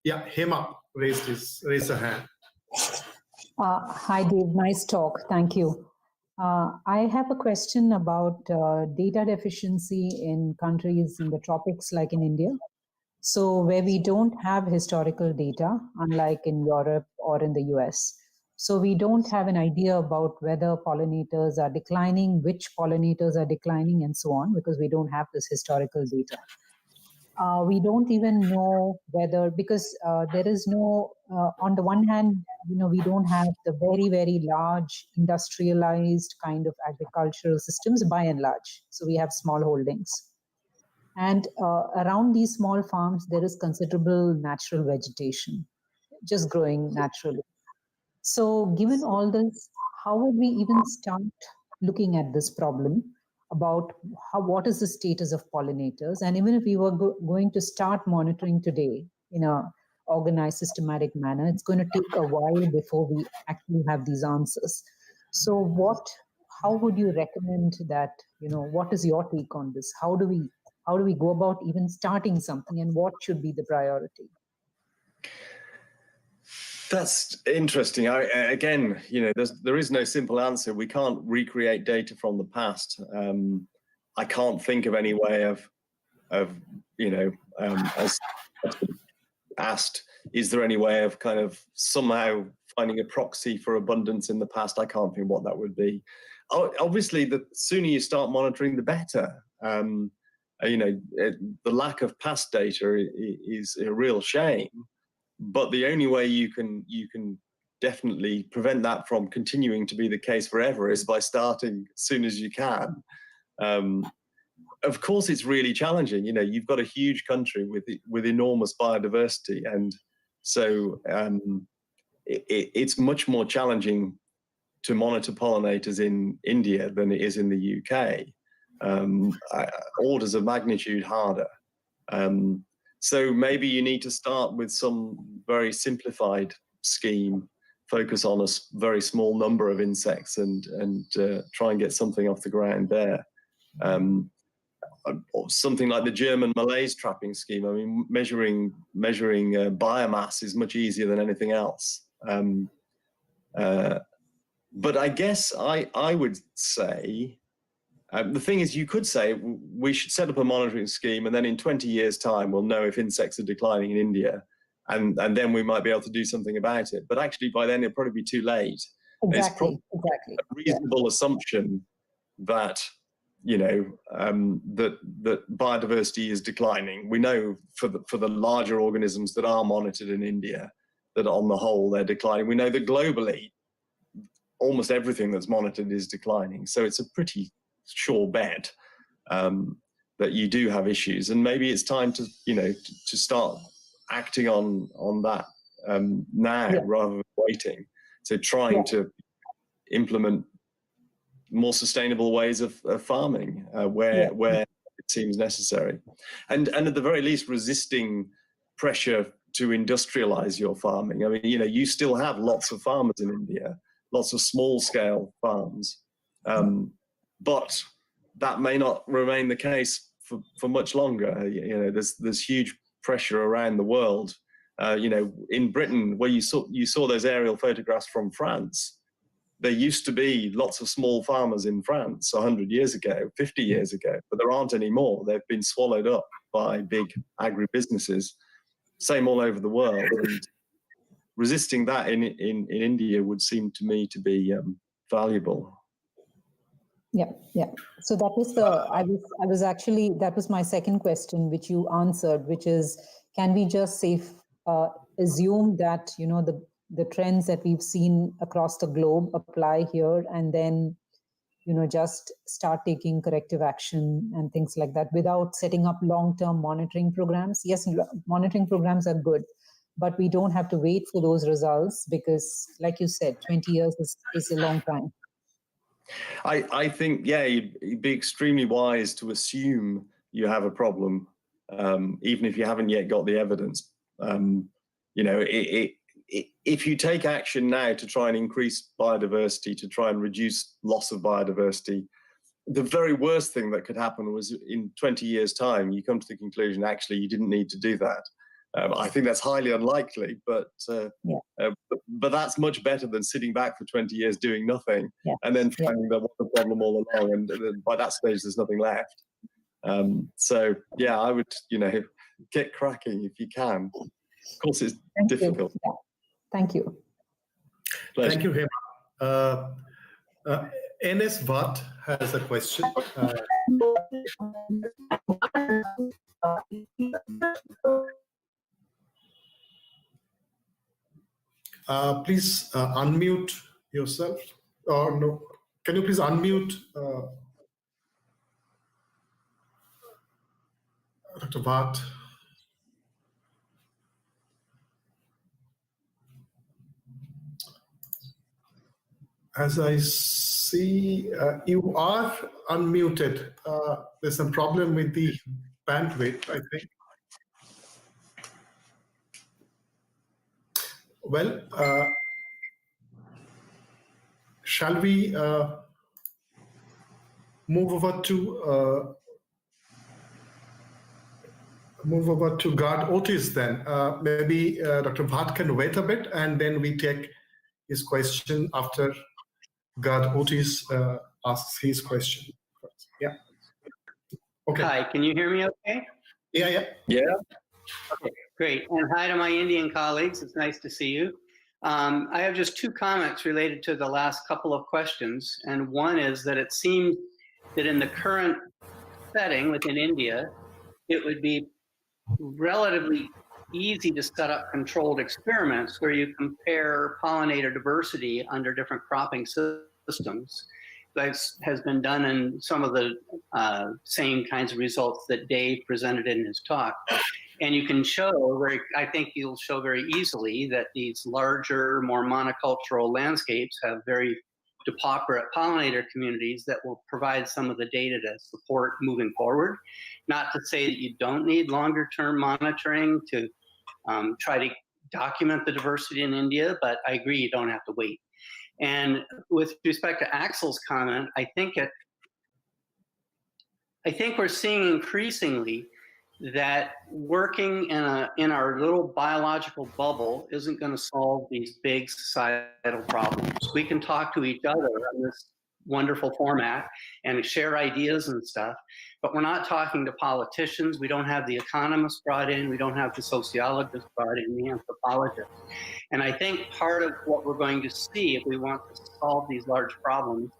yeah, Hema raised her hand. Hi, Dave. Nice talk. Thank you. I have a question about data deficiency in countries in the tropics, like in India. So where we don't have historical data, unlike in Europe or in the US. So we don't have an idea about whether pollinators are declining, which pollinators are declining, and so on, because we don't have this historical data. We don't even know whether, because there is no, on the one hand, you know, we don't have the very, very large industrialized kind of agricultural systems by and large. So we have small holdings. And around these small farms, there is considerable natural vegetation, just growing naturally. So given all this, how would we even start looking at this problem about what is the status of pollinators? And even if we were going to start monitoring today in a organized, systematic manner, it's going to take a while before we actually have these answers. So how would you recommend that, you know, what is your take on this? How do we go about even starting something, and what should be the priority? That's interesting. Again, you know, there is no simple answer. We can't recreate data from the past. I can't think of any way of you know, as asked, is there any way of kind of somehow finding a proxy for abundance in the past? I can't think what that would be. Obviously, the sooner you start monitoring, the better. You know, the lack of past data is a real shame. But the only way you can definitely prevent that from continuing to be the case forever is by starting as soon as you can. Of course, it's really challenging. You know, you've got a huge country with enormous biodiversity, and so it's much more challenging to monitor pollinators in India than it is in the UK. Orders of magnitude harder. So maybe you need to start with some very simplified scheme, focus on a very small number of insects and try and get something off the ground there. Something like the German Malaise trapping scheme. I mean, measuring biomass is much easier than anything else. But I guess I would say, the thing is, you could say we should set up a monitoring scheme, and then in 20 years' time, we'll know if insects are declining in India, and then we might be able to do something about it. But actually, by then, it'll probably be too late. Exactly. It's a reasonable assumption that that biodiversity is declining. We know for the larger organisms that are monitored in India, that on the whole they're declining. We know that globally, almost everything that's monitored is declining. So it's a pretty sure bet that you do have issues, and maybe it's time to to start acting on that now rather than waiting. So trying to implement more sustainable ways of farming where it seems necessary, and at the very least resisting pressure to industrialize your farming. I mean, you still have lots of farmers in India, lots of small scale farms, but that may not remain the case for much longer. There's huge pressure around the world. In Britain, where you saw those aerial photographs from France, there used to be lots of small farmers in France 100 years ago, 50 years ago, but there aren't any more. They've been swallowed up by big agribusinesses. Same all over the world. And resisting that in India would seem to me to be valuable. Yeah. So that was that was my second question, which you answered, which is, can we just assume that the trends that we've seen across the globe apply here, and then just start taking corrective action and things like that without setting up long-term monitoring programs? Yes, monitoring programs are good, but we don't have to wait for those results, because like you said, 20 years is a long time. I think, you'd be extremely wise to assume you have a problem, even if you haven't yet got the evidence. If you take action now to try and increase biodiversity, to try and reduce loss of biodiversity, the very worst thing that could happen was in 20 years' time, you come to the conclusion, actually, you didn't need to do that. I think that's highly unlikely, but that's much better than sitting back for 20 years doing nothing and then finding there was a problem all along, and by that stage there's nothing left. I would get cracking if you can. Of course, it's difficult. Thank you. Pleasure. Thank you, Hema. NS Bhatt has a question. Please unmute yourself. Or no, can you please unmute Dr. Bhatt? As I see, you are unmuted. There's some problem with the bandwidth, I think. Well, shall we move over to Gard Otis then? Maybe Dr. Bhatt can wait a bit, and then we take his question after Gard Otis asks his question. Yeah. Okay. Hi, can you hear me okay? Yeah. Okay, great. And hi to my Indian colleagues. It's nice to see you. I have just two comments related to the last couple of questions. And one is that it seems that in the current setting within India, it would be relatively easy to set up controlled experiments where you compare pollinator diversity under different cropping systems. That has been done in some of the same kinds of results that Dave presented in his talk. And you can show, I think you'll show very easily, that these larger, more monocultural landscapes have very depauperate pollinator communities that will provide some of the data to support moving forward. Not to say that you don't need longer term monitoring to try to document the diversity in India, but I agree you don't have to wait. And with respect to Axel's comment, I think we're seeing increasingly that working in our little biological bubble isn't going to solve these big societal problems. We can talk to each other in this wonderful format and share ideas and stuff, but we're not talking to politicians. We don't have the economists brought in. We don't have the sociologists brought in, the anthropologists. And I think part of what we're going to see if we want to solve these large problems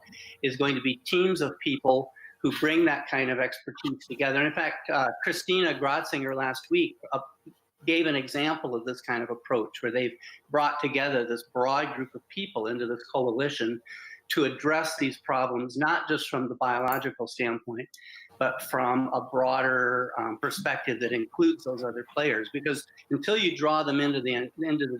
is going to be teams of people who bring that kind of expertise together. And in fact, Christina Grotzinger last week gave an example of this kind of approach where they've brought together this broad group of people into this coalition to address these problems, not just from the biological standpoint, but from a broader perspective that includes those other players. Because until you draw them into the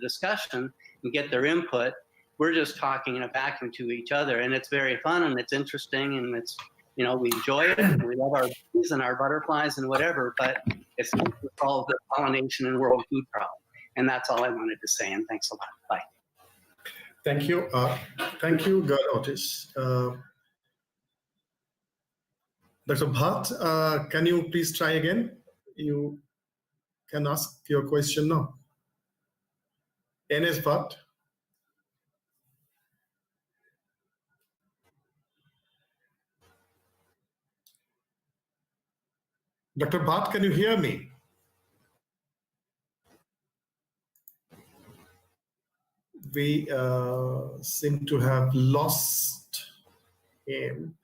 discussion and get their input, we're just talking in a vacuum to each other, and it's very fun and it's interesting and it's, you know, we enjoy it and we love our bees and our butterflies and whatever, but it's not to solve the pollination and world food problem. And that's all I wanted to say. And thanks a lot. Bye. Thank you. Thank you, God Otis. Dr. Bhatt, can you please try again? You can ask your question now. NS Bhatt. Dr. Bhatt, can you hear me? We seem to have lost him.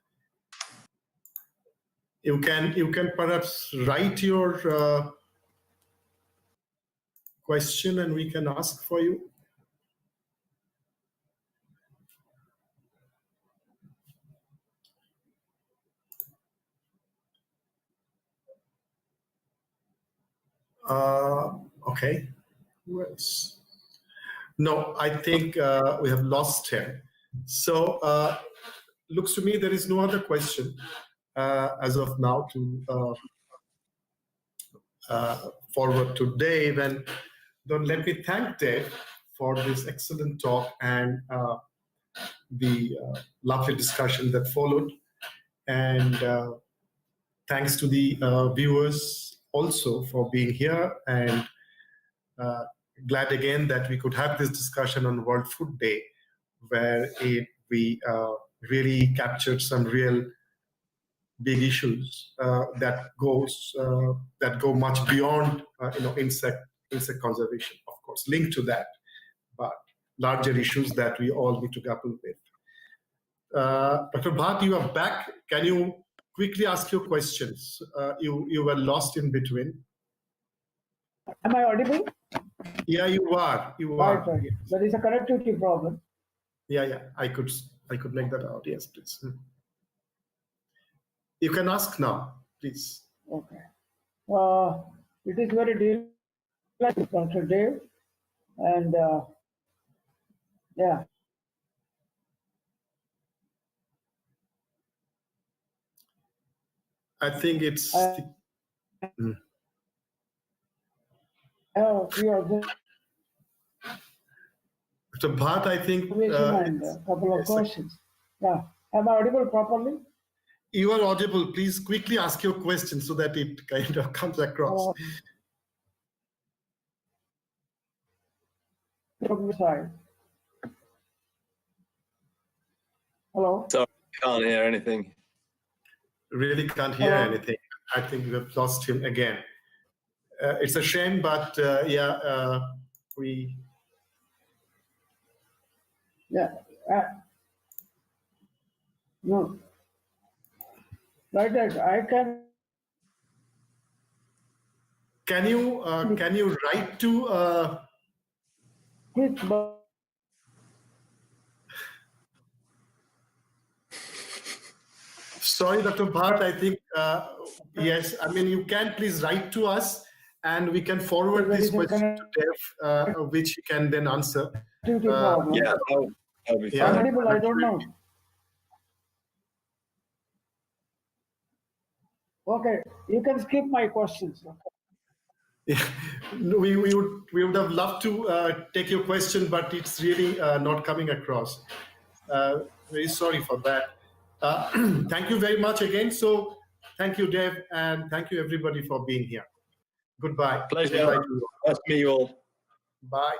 You can perhaps write your question and we can ask for you. Okay. Who else? No, I think we have lost him. So looks to me there is no other question as of now to forward to Dave. And then let me thank Dave for this excellent talk and the lovely discussion that followed. And thanks to the viewers also for being here, and glad again that we could have this discussion on World Food Day, where we really captured some real big issues that go much beyond insect conservation, of course, linked to that, but larger issues that we all need to grapple with. Dr. Bhatt, you are back. Can you quickly ask your questions? You were lost in between. Am I audible? Yeah, you are. You are. Right. Yes. There is a connectivity problem. Yeah. I could make that out. Yes, please. You can ask now, please. Okay. It is very delightful, Dr. Dave, and yeah. I think it's. Oh, we are good. So Bhatt, I think. And a couple of questions. Yeah. Am I audible properly? You are audible. Please quickly ask your question so that it kind of comes across. From the side. Hello? Sorry, can't hear anything. Really can't hear anything. I think we have lost him again. It's a shame, but we. Yeah. No. Right. I can. Can you write to? Sorry, Dr. Bhatt, I think, yes, I mean, you can please write to us and we can forward this question to Dev, which he can then answer. Yeah, that'll be fine. I don't know. Okay, you can skip my questions. Yeah. We would have loved to take your question, but it's really not coming across. Very sorry for that. Thank you very much again. So thank you, Dev, and thank you everybody for being here. Goodbye. Pleasure. Goodbye to you all. Nice to meet you all. Bye.